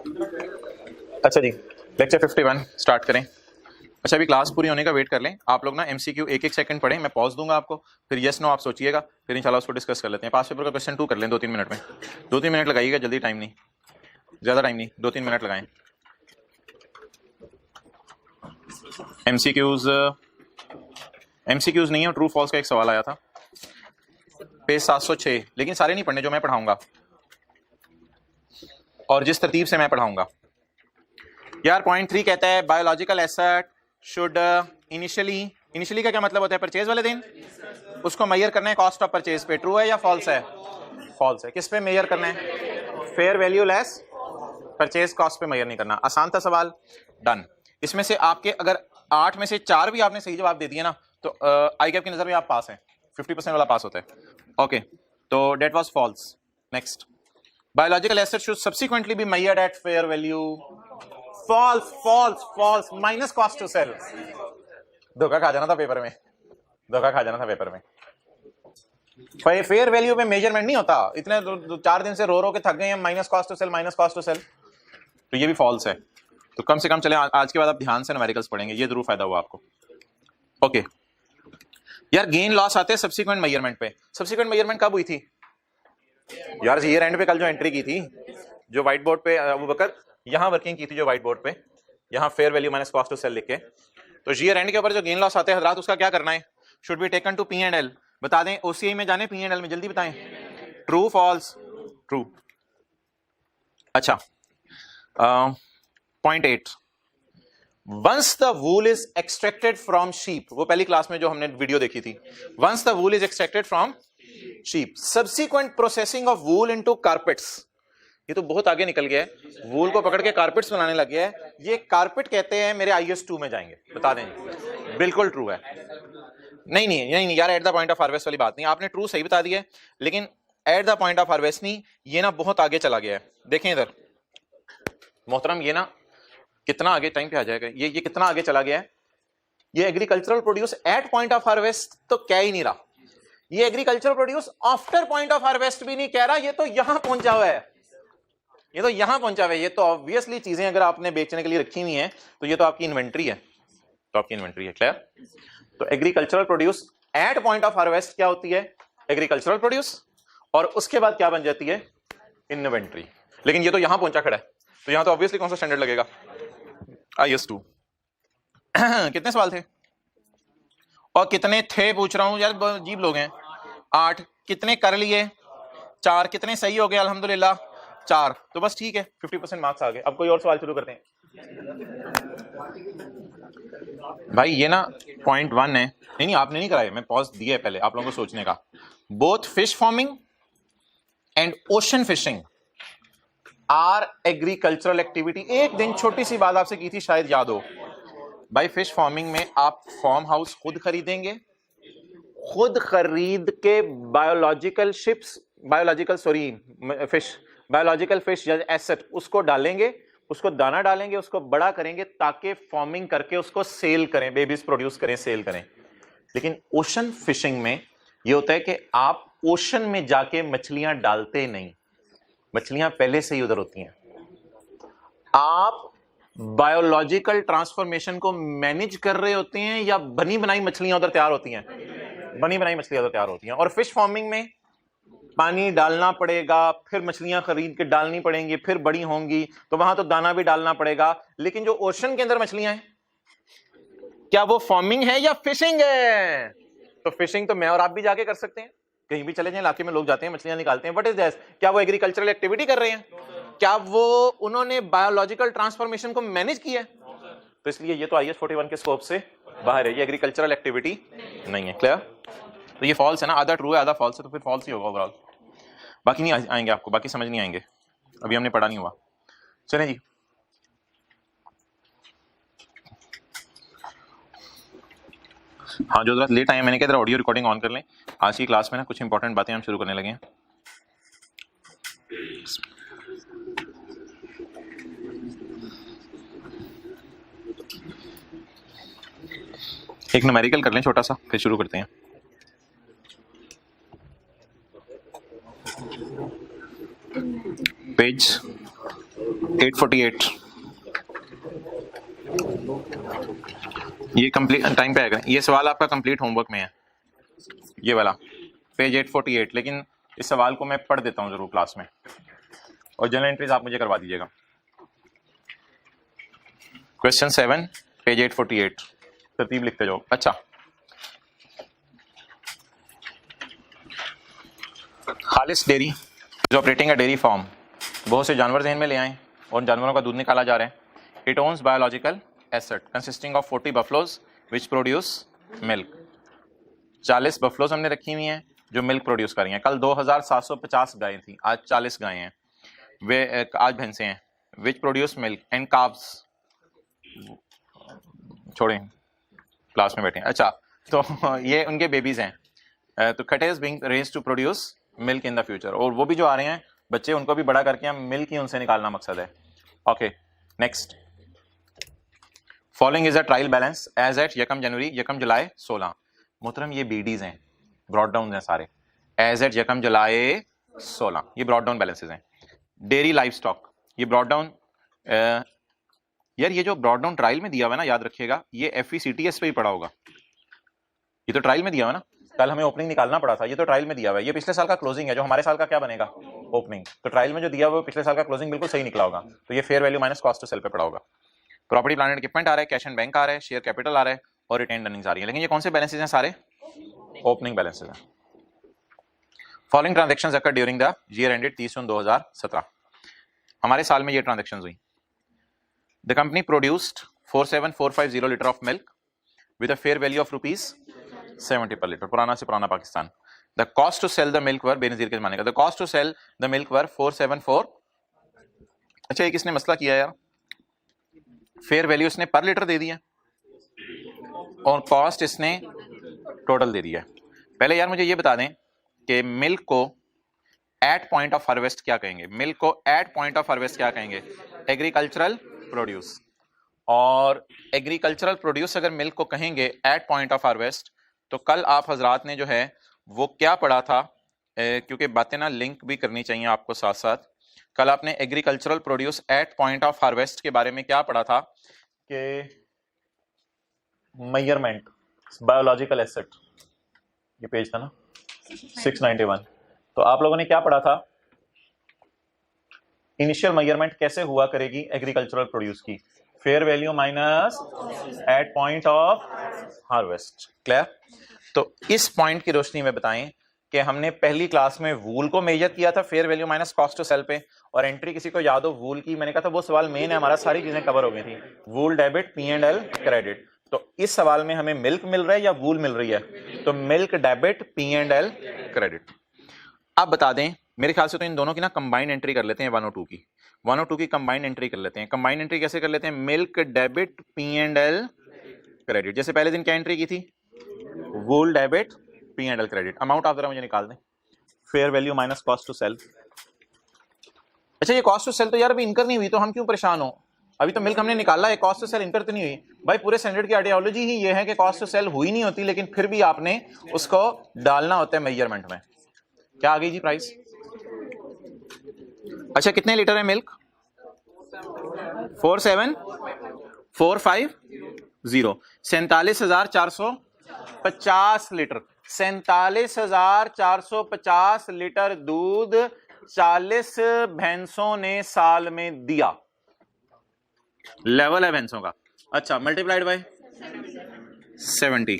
अच्छा जी, lecture 51 start करें। अच्छा, अभी क्लास पूरी होने का वेट कर लें आप लोग ना। एमसीक्यू एक सेकंड पढ़ें, मैं पॉज दूंगा आपको, फिर यस नो आप सोचिएगा, फिर इंशाल्लाह उसको डिस्कस कर लेते हैं। पास पेपर का क्वेश्चन 2 कर लें 2-3 मिनट में। 2-3 मिनट लगाइएगा, जल्दी, टाइम नहीं, ज़्यादा टाइम नहीं, 2-3 मिनट लगाएं। एमसीक्यूज नहीं है, ट्रू फॉल्स का एक सवाल आया था, पेज 706, लेकिन सारे नहीं पढ़ने जो मैं पढ़ाऊंगा और जिस तरतीब से मैं पढ़ाऊंगा। यार पॉइंट 3 कहता है बायोलॉजिकल एसेट शुड इनिशियली का क्या मतलब होता है? परचेज वाले दिन उसको मेजर करना है कॉस्ट ऑफ परचेज पे। ट्रू है या फॉल्स है? फॉल्स है। किस पे मेजर करना है? Fair value less purchase cost पे मेजर नहीं करना। आसान था सवाल, डन। इसमें से आपके अगर 8 में से 4 भी आपने सही जवाब दे दिए ना तो आई कैप की नजर में आप पास हैं, 50% वाला पास होता है। ओके, तो that was false. Next, biological asset should subsequently be measured at fair value. False false false, minus cost to sell. धोखा खा जाना था पेपर में, धोखा खा जाना था पेपर में। फेयर वैल्यू पे मेजरमेंट नहीं होता। इतने 4 दिन से रो के थक गए हैं, minus cost to sell, minus cost to sell, तो ये भी फॉल्स है। तो कम से कम चले आज के बाद आप ध्यान से न्यूमेरिकल्स पढ़ेंगे, ये जरूर फायदा हुआ आपको। ओके यार, गेन लॉस आते हैं सब्सिक्वेंट मेजरमेंट पे। सब्सिक्वेंट मेजरमेंट कब हुई थी यार? ईयर एंड पे कल जो एंट्री की थी, जो व्हाइट बोर्ड पे अबू बकर यहां वर्किंग की थी, जो व्हाइट बोर्ड पे यहां fair value minus cost to sell लिख के, तो ईयर एंड के ऊपर जो गेन लॉस आते हैं हजरात, उसका क्या करना है? Should be taken to P and L. बता दें ओसीआई में जाने, पी एंड एल में, जल्दी बताएं। True false? ट्रू। अच्छा, point 8, once the wool is extracted from sheep, वो पहली क्लास में जो हमने वीडियो देखी थी, once the wool is extracted from sheep, subsequent processing of wool into carpets. ये तो बहुत आगे निकल गया है, वूल को पकड़ के कारपेट्स बनाने लग गया है। ये कारपेट कहते हैं, मेरे आईएस 2 में जाएंगे, बता दें। बिल्कुल ट्रू है। नहीं नहीं नहीं नहीं यार, eight the point of harvest वाली बात नहीं, आपने ट्रू सही बता दिया है, लेकिन eight the point of harvest नहीं, ये ना बहुत आगे चला गया है। देखें इधर मोहतरम, ये ना कितना आगे, टाइम पे आ जाएगा, ये कितना आगे चला गया है। ये agricultural produce at point of harvest तो कह ही नहीं रहा, ये agricultural produce after point of harvest भी नहीं कह रहा, ये तो यहां पहुंचा हुआ है, ये तो यहां पहुंचा हुआ है। ये तो ऑब्वियसली चीजें अगर आपने बेचने के लिए रखी हुई हैं तो ये तो आपकी इन्वेंट्री है, तो आपकी इन्वेंट्री है। क्लियर? तो agricultural produce at point of harvest क्या होती है? एग्रीकल्चरल प्रोड्यूस, और उसके बाद क्या बन जाती है? इन्वेंट्री। लेकिन ये तो यहां पहुंचा खड़ा है, तो यहां तो ऑब्वियसली कौन सा स्टैंडर्ड लगेगा? आईएस 2। कितने सवाल थे और कितने थे पूछ रहा हूं यार, अजीब लोग हैं। 8 कितने कर लिए? 4 कितने सही हो गए? अल्हम्दुलिल्लाह 4, तो बस ठीक है, 50% मार्क्स आ गए। अब कोई और सवाल शुरू करते हैं भाई। ये ना पॉइंट 1 है, नहीं आपने नहीं कराया, मैं पॉज दिया है पहले आप लोगों को सोचने का। Both fish farming and ocean fishing are agricultural activity. एक दिन छोटी सी बात आपसे की थी, शायद याद हो भाई। फिश फार्मिंग में आप फार्म हाउस खुद खरीदेंगे, खुद खरीद के बायोलॉजिकल फिश या एसेट उसको डालेंगे, उसको दाना डालेंगे, उसको बड़ा करेंगे ताकि फार्मिंग करके उसको सेल करें, बेबीज प्रोड्यूस करें, सेल करें। लेकिन ओशन फिशिंग में ये होता है कि आप ओशन में जाके मछलियां डालते नहीं, मछलियां पहले से ही उधर होती हैं। आप बायोलॉजिकल ट्रांसफॉर्मेशन को मैनेज कर रहे होते हैं, या बनी बनाई मछलियां उधर तैयार होती हैं? बनी बनाई मछलियां उधर तैयार होती हैं। और फिश फार्मिंग में पानी डालना पड़ेगा, फिर मछलियां खरीद के डालनी पड़ेंगी, फिर बड़ी होंगी, तो वहां तो दाना भी डालना पड़ेगा। लेकिन जो ओशन के अंदर मछलियां हैं, क्या वो फार्मिंग है या फिशिंग है? तो फिशिंग तो मैं और आप भी जाके कर सकते हैं, कहीं भी चले जाएं, इलाके में लोग जाते हैं, मछलियां निकालते हैं। What is this? क्या वो एग्रीकल्चरल एक्टिविटी कर रहे हैं? क्या वो उन्होंने बायोलॉजिकल ट्रांसफॉर्मेशन को मैनेज किया है? तो इसलिए ये तो आईएस 41 के स्कोप से बाहर है, ये एग्रीकल्चरल एक्टिविटी नहीं है। क्लियर? तो ये फॉल्स है ना, आधा ट्रू है आधा फॉल्स है, तो फिर फॉल्स ही होगा ओवरऑल। बाकी नहीं आएंगे आपको, बाकी समझ नहीं आएंगे, अभी हमने पढ़ा नहीं हुआ। चलें जी, हाँ जो जरा लेट आए, मैंने कहा ऑडियो रिकॉर्डिंग ऑन कर लें। आज की क्लास में ना कुछ इंपॉर्टेंट बातें हम शुरू करने लगे हैं। एक न्यूमेरिकल कर लें छोटा सा, फिर शुरू करते हैं। पेज 848 ये कंप्लीट टाइम पे आएगा। ये सवाल आपका कंप्लीट होमवर्क में है, ये वाला पेज 848। लेकिन इस सवाल को मैं पढ़ देता हूँ जरूर क्लास में, और जनरल एंट्रीज आप मुझे करवा दीजिएगा। क्वेश्चन 7 पेज 848, तरतीब लिखते जाओ। अच्छा, Khalis dairy is operating a dairy farm. बहुत से जानवर जहन में ले आए और उन जानवरों का दूध निकाला जा रहा है। It owns biological asset consisting of 40 buffaloes which produce milk. 40 buffaloes हमने रखी हुई हैं जो मिल्क प्रोड्यूस कर रही हैं। कल 2750 गायें थी, आज 40 गायें हैं, वे आज भैंसें हैं। विच प्रोड्यूस मिल्क एंड काब्स, छोड़ें क्लास में बैठे हैं। अच्छा, तो ये उनके बेबीज हैं। तो cottage being raised to produce milk in the future, और वो भी जो आ रहे हैं बच्चे, उनको भी बड़ा करके हम मिल्क ही उनसे निकालना मकसद है। Okay, next. Following is a trial balance as at यकम जनवरी यकम जुलाई 16। मोहतरम ये बीडीज हैं, ब्रॉड डाउन हैं सारे। एज एट यकम जुलाई 16 ये ब्रॉड डाउन बैलेंसेज हैं। डेयरी लाइफ स्टॉक ये ब्रॉड डाउन, यार ये जो ब्रॉड डाउन ट्रायल में दिया हुआ है ना, याद रखिएगा ये FECTS पे ही पड़ा होगा। ये तो ट्रायल में दिया हुआ है ना, कल हमें ओपनिंग निकालना पड़ा था, ये तो ट्रायल में दिया हुआ है। ये पिछले साल का क्लोजिंग है, जो हमारे साल का क्या बनेगा, ओपनिंग। तो ट्रायल में जो दिया हुआ है पिछले साल का क्लोजिंग बिल्कुल सही निकला होगा। तो ये fair value minus cost to sell पे पड़ा होगा। प्रॉपर्टी प्लांट एंड इक्विपमेंट आ रहा है, कैश एंड बैंक आ रहा है, शेयर कैपिटल आ रहा है, और रिटेन अर्निंग्स आ रही है। लेकिन ये कौन से बैलेंसेज हैं, सारे ओपनिंग बैलेंसेज हैं। Following transactions occur during the year ended 30 June 2017। हमारे साल में ये ट्रांजेक्शंस हुई। The company produced 47450 litre of milk with a fair value of ₹70 per litre, पुराना से पुराना Pakistan. The cost to sell the milk were, Benazir के जमाने का, the cost to sell the milk were 474। अच्छा, एक इसने मसला किया यार, फेयर वैल्यू इसने पर लीटर दे दिया और कॉस्ट इसने टोटल दे दिया। पहले यार मुझे ये बता दें कि मिल्क को एट पॉइंट ऑफ हार्वेस्ट क्या कहेंगे? मिल्क को एट पॉइंट ऑफ हार्वेस्ट क्या कहेंगे? Agricultural produce. और एग्रीकल्चरल प्रोड्यूस अगर मिल्क को कहेंगे एट पॉइंट ऑफ हार्वेस्ट, तो कल आप हजरात ने जो है वो क्या पढ़ा था, क्योंकि बातें ना लिंक भी करनी चाहिए आपको साथ साथ। कल आपने agricultural produce at point of harvest के बारे में क्या पढ़ा था कि मेजरमेंट बायोलॉजिकल एसेट, ये पेज था ना 691। तो आप लोगों ने क्या पढ़ा था, इनिशियल मेजरमेंट कैसे हुआ करेगी एग्रीकल्चरल प्रोड्यूस की, fair value minus at point of harvest. Clear? तो इस पॉइंट की रोशनी में बताएं कि हमने पहली क्लास में वूल को मेजर किया था fair value minus cost to sell पे, और एंट्री किसी को याद हो वूल की, मैंने कहा था वो सवाल मेन है हमारा, सारी चीजें कवर हो गई थी। वूल डेबिट, P&L क्रेडिट। तो इस सवाल में हमें मिल्क मिल रहा है या वूल मिल रही है? तो मिल्क डेबिट, P&L क्रेडिट। अब बता दें, मेरे ख्याल से तो इन दोनों की ना कंबाइंड एंट्री कर लेते हैं 102 की। 102 की कंबाइंड एंट्री कर लेते हैं। कंबाइंड एंट्री कैसे कर लेते हैं? Milk debit, P&L credit. जैसे पहले दिन क्या एंट्री की थी, वूल डेबिट, P&L क्रेडिट। अमाउंट आप जरा मुझे निकाल दें, fair value minus cost to sell. अच्छा, ये कॉस्ट टू सेल तो यार अभी इनकर नहीं हुई, तो हम क्यों परेशान हो? अभी तो मिल्क हमने निकाला है, कॉस्ट टू सेल इनकर तो नहीं हुई। भाई पूरे स्टैंडर्ड की आइडियोलॉजी ही ये है कि कॉस्ट टू सेल हुई नहीं होती, लेकिन फिर भी आपने उसको डालना होता है मेजरमेंट में। क्या आ गई जी प्राइस? अच्छा, कितने लीटर है मिल्क? 47450, 47,450 लीटर। 47,450 लीटर दूध 40 भैंसों ने साल में दिया। लेवल है भैंसों का। अच्छा, मल्टीप्लाइड बाय 70,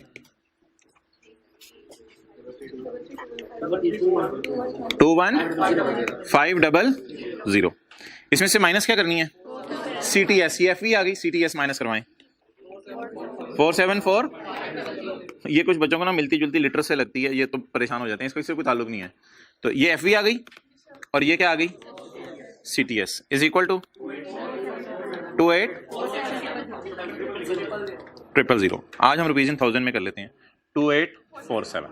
21500। इसमें से माइनस क्या करनी है? CTS, ये FV आ गई, CTS माइनस करवाएं। 474, ये कुछ बच्चों को ना मिलती जुलती लीटर से लगती है, ये तो परेशान हो जाते हैं, इससे कोई ताल्लुक नहीं है। तो ये FV आ गई और ये क्या आ गई? CTS is equal to 28,000। आज हम रुपीज इन 1000 में कर लेते हैं। 2847,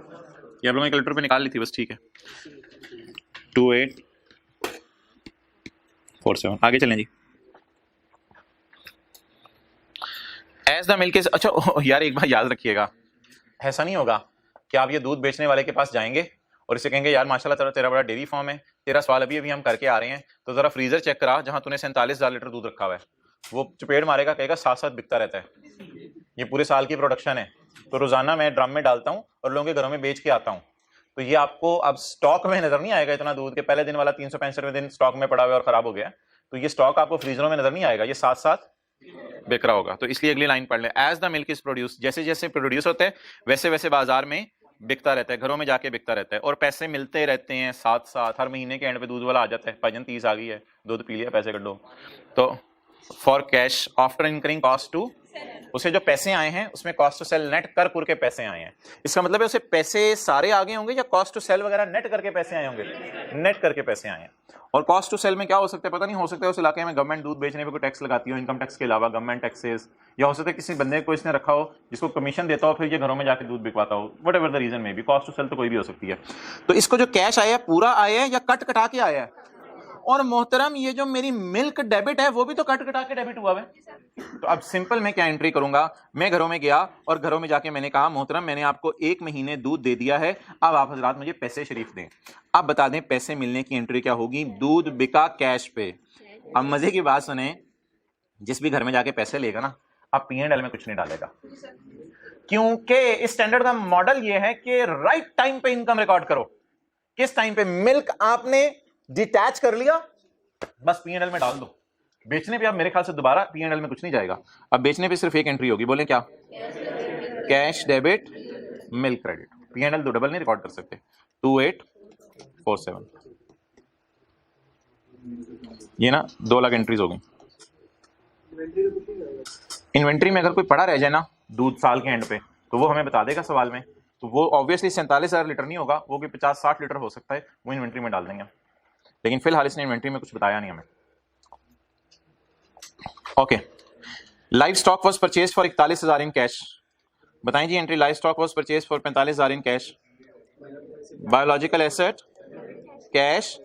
ये आप लोगों ने कैलकुलेटर पे निकाल ली थी बस, ठीक है। 2847। आगे चलें जी। एज द मिल्क इज, अच्छा यार एक बार याद रखिएगा, ऐसा नहीं होगा कि आप ये दूध बेचने वाले के पास जाएंगे और इसे कहेंगे यार माशाल्लाह तेरा बड़ा डेयरी फार्म है, तेरा सवाल अभी अभी हम करके आ रहे हैं, तो जरा फ्रीजर चेक करा जहां तूने 47,000 लीटर दूध रखा हुआ है। वो चपेट मारेगा, कहेगा साथ साथ बिकता रहता है, ये पूरे साल की प्रोडक्शन है, तो रोजाना मैं ड्रम में डालता हूँ और लोगों के घरों में बेच के आता हूँ। तो ये आपको अब स्टॉक में नजर नहीं आएगा, इतना दूध के पहले दिन वाला 365वें दिन स्टॉक में पड़ा हुआ और खराब हो गया, तो ये स्टॉक आपको फ्रीजरों में नजर नहीं आएगा, ये साथ साथ बिक रहा होगा। तो इसलिए अगली लाइन पढ़ ले, as the milk is produce, जैसे जैसे प्रोड्यूस होता है वैसे वैसे बाजार में बिकता रहता है, घरों में जाके बिकता रहता है, और पैसे मिलते रहते हैं साथ साथ। हर महीने के एंड पे दूध वाला आ जाता है, भाईजान 30 आ गई है, दूध पी लिया, पैसे कट दो। तो for cash after incurring cost to, उसे जो पैसे आए हैं उसमें कॉस्ट टू सेल नेट कर कुर के पैसे आए हैं। इसका मतलब है उसे पैसे सारे आगे होंगे या कॉस्ट टू सेल वगैरह नेट करके पैसे आए होंगे? नेट करके पैसे आए हैं। और कॉस्ट टू सेल में क्या हो सकता है पता नहीं, हो सकता है उस इलाके में गवर्नमेंट दूध बेचने पे कोई टैक्स लगाती हो, इनकम टैक्स के अलावा गवर्नमेंट टैक्सेस, या हो सकता है किसी बंदे को इसने रखा हो जिसको कमीशन देता हो, फिर ये घरों में जाके दूध बिकवाता हो, वट एवर द रीजन में भी, कॉस्ट टू सेल तो कोई भी हो सकती है। तो इसको जो कैश आया है पूरा आया है या कट कटा के आया है? और मोहतरम ये जो मेरी मिल्क डेबिट है वो भी तो कट कटा के डेबिट हुआ है। तो अब सिंपल मैं क्या एंट्री करूंगा, मैं घरों में गया और घरों में जाके मैंने कहा मोहतरम मैंने आपको 1 महीने दूध दे दिया है, अब आप हजरात मुझे पैसे शरीफ दें। अब बता दें पैसे मिलने की एंट्री क्या होगी, दूध बिका कैश पे। अब मजे की बात सुने, जिस भी घर में जाके पैसे लेगा ना, अब P&L में कुछ नहीं डालेगा, क्योंकि इस स्टैंडर्ड का मॉडल ये है कि राइट टाइम पे इनकम रिकॉर्ड करो। किस टाइम पे? मिल्क आपने डिटैच कर लिया, बस P&L में डाल दो। बेचने पे अब मेरे ख्याल से दोबारा P&L में कुछ नहीं जाएगा, अब बेचने पे सिर्फ एक एंट्री होगी, बोले क्या? Cash debit milk credit. P&L दो डबल नहीं रिकॉर्ड कर सकते। 2847 ये ना 2 लाख एंट्रीज हो गई। इन्वेंट्री में अगर कोई पड़ा रह जाए ना दूध साल के एंड पे, तो वो हमें बता देगा सवाल में, तो वो ऑब्वियसली 47,000 लीटर नहीं होगा, वो भी 50-60 लीटर हो सकता है, वो इन्वेंट्री में डाल देंगे। लेकिन फिलहाल इसने इन्वेंट्री में कुछ बताया नहीं हमें। Okay, livestock was purchase for 41,000 in cash. बताएं जी entry, livestock was purchase for 45,000 in cash, biological asset cash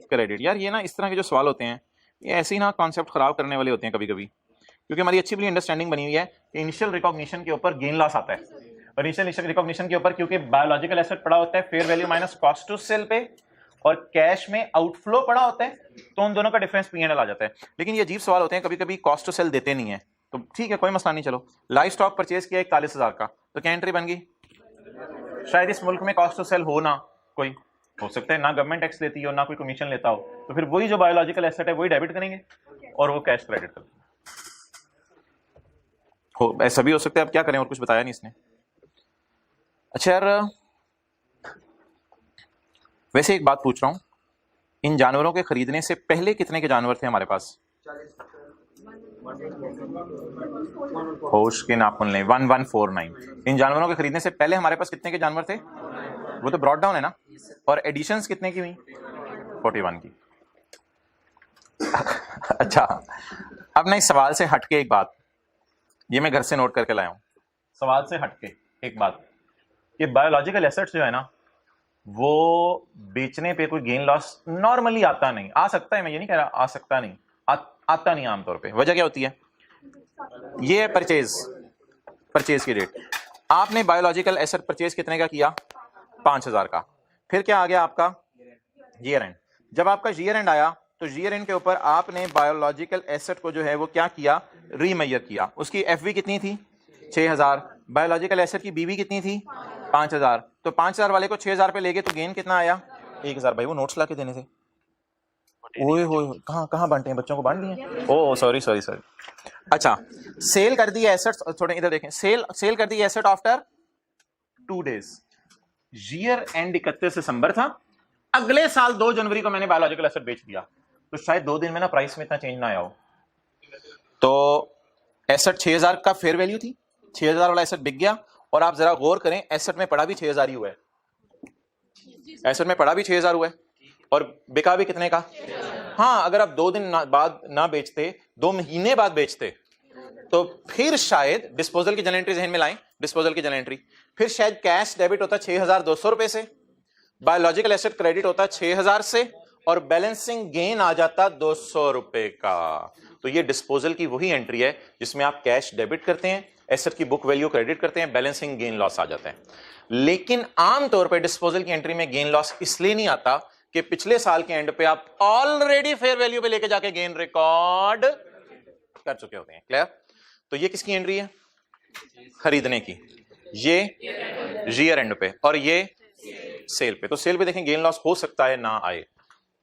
credit. यार ये ना इस तरह के जो सवाल होते हैं ये ऐसे ही ना कॉन्सेप्ट खराब करने वाले होते हैं कभी कभी, क्योंकि हमारी अच्छी बड़ी अंडरस्टैंडिंग बनी हुई है कि इनिशियल रिकॉग्निशन के ऊपर गेन लॉस आता है, और इनिशियल रिकॉग्निशन के ऊपर क्योंकि बायोलॉजिकल एसेट पड़ा होता है fair value minus cost to sell पे, और कैश में आउटफ्लो पड़ा होता है, तो उन दोनों का डिफरेंस P&L आ जाता है। लेकिन ये अजीब सवाल होते हैं, कभी कभी कॉस्ट टू सेल देते नहीं है, तो ठीक है कोई मसला नहीं। चलो लाइव स्टॉक परचेज किया 41,000 का, तो क्या एंट्री बन गई? शायद इस मुल्क में कॉस्ट टू सेल हो ना, कोई हो सकता है ना गवर्नमेंट टैक्स लेती हो ना कोई कमीशन लेता हो, तो फिर वही जो बायोलॉजिकल एसेट है वही डेबिट करेंगे और वो कैश क्रेडिट करेंगे। हो ऐसा भी हो सकता है, अब क्या करें, और कुछ बताया नहीं इसने। अच्छा यार वैसे एक बात पूछ रहा हूं, इन जानवरों के खरीदने से पहले कितने के जानवर थे हमारे पास? होश के नाखून लें, 1149। इन जानवरों के खरीदने से पहले हमारे पास कितने के जानवर थे? वो तो ब्रॉड डाउन है ना, और एडिशंस कितने की हुई? 41 की। अच्छा अब ना इस सवाल से हटके एक बात, ये मैं घर से नोट करके लाया हूं, सवाल से हटके एक बात, ये बायोलॉजिकल एसेट्स जो है ना वो बेचने पे कोई गेन लॉस नॉर्मली आता नहीं, आ सकता है, मैं ये नहीं कह रहा आ सकता नहीं, आता नहीं आमतौर पे। वजह क्या होती है? ये है परचेज की रेट। आपने बायोलॉजिकल एसेट परचेज कितने का किया? 5,000 का। फिर क्या आ गया आपका? Year and. जब आपका ईयर एंड आया तो ईयर एंड के ऊपर आपने बायोलॉजिकल एसेट को जो है वो क्या किया? रीमेजर किया। उसकी एफवी कितनी थी? 6,000। बायोलॉजिकल एसेट की बीवी कितनी थी? 5,000। तो 5,000 वाले को 6,000 पे ले गए तो गेन कितना आया? 1,000। भाई वो नोट्स ला के देने थे। ओए होए कहाँ बांटे हैं, बच्चों को बांट दिए? ओ सॉरी। अच्छा सेल कर दी एसेट्स, थोड़े इधर देखें, सेल कर the asset after 2 days. Year and 31 दिसंबर था, अगले साल 2 जनवरी को मैंने बायोलॉजिकल एसेट बेच दिया, तो शायद 2 दिन में ना प्राइस में इतना चेंज ना आया हो। तो एसेट 6,000 का फेयर वैल्यू थी, 6,000 वाला एसेट बिक गया, और आप जरा गौर करें एसेट में पड़ा भी 6,000 ही हुआ है, एसेट में पड़ा भी 6,000 हुआ है और बिका भी कितने का? हाँ अगर आप 2 दिन बाद ना बेचते, 2 महीने बाद बेचते, तो फिर शायद डिस्पोजल की जनरल एंट्री जहन में लाएं, डिस्पोजल की जनरल एंट्री, फिर शायद कैश डेबिट होता 6,200 रुपए से, बायोलॉजिकल एसेट क्रेडिट होता 6,000 से, और बैलेंसिंग गेन आ जाता 200 रुपए का। तो ये डिस्पोजल की वही एंट्री है जिसमें आप कैश डेबिट करते हैं, एसेट की बुक वैल्यू क्रेडिट करते हैं, बैलेंसिंग गेन लॉस आ जाता है। लेकिन आमतौर पर डिस्पोजल की एंट्री में गेन लॉस इसलिए नहीं आता कि पिछले साल के एंड पे आप ऑलरेडी फेयर वैल्यू पे लेके जाके गेन रिकॉर्ड कर चुके होते हैं। क्लियर? तो ये किसकी एंट्री है? खरीदने की। ये ईयर एंड पे और ये सेल पे। तो सेल पे देखें गेन लॉस हो सकता है ना आए,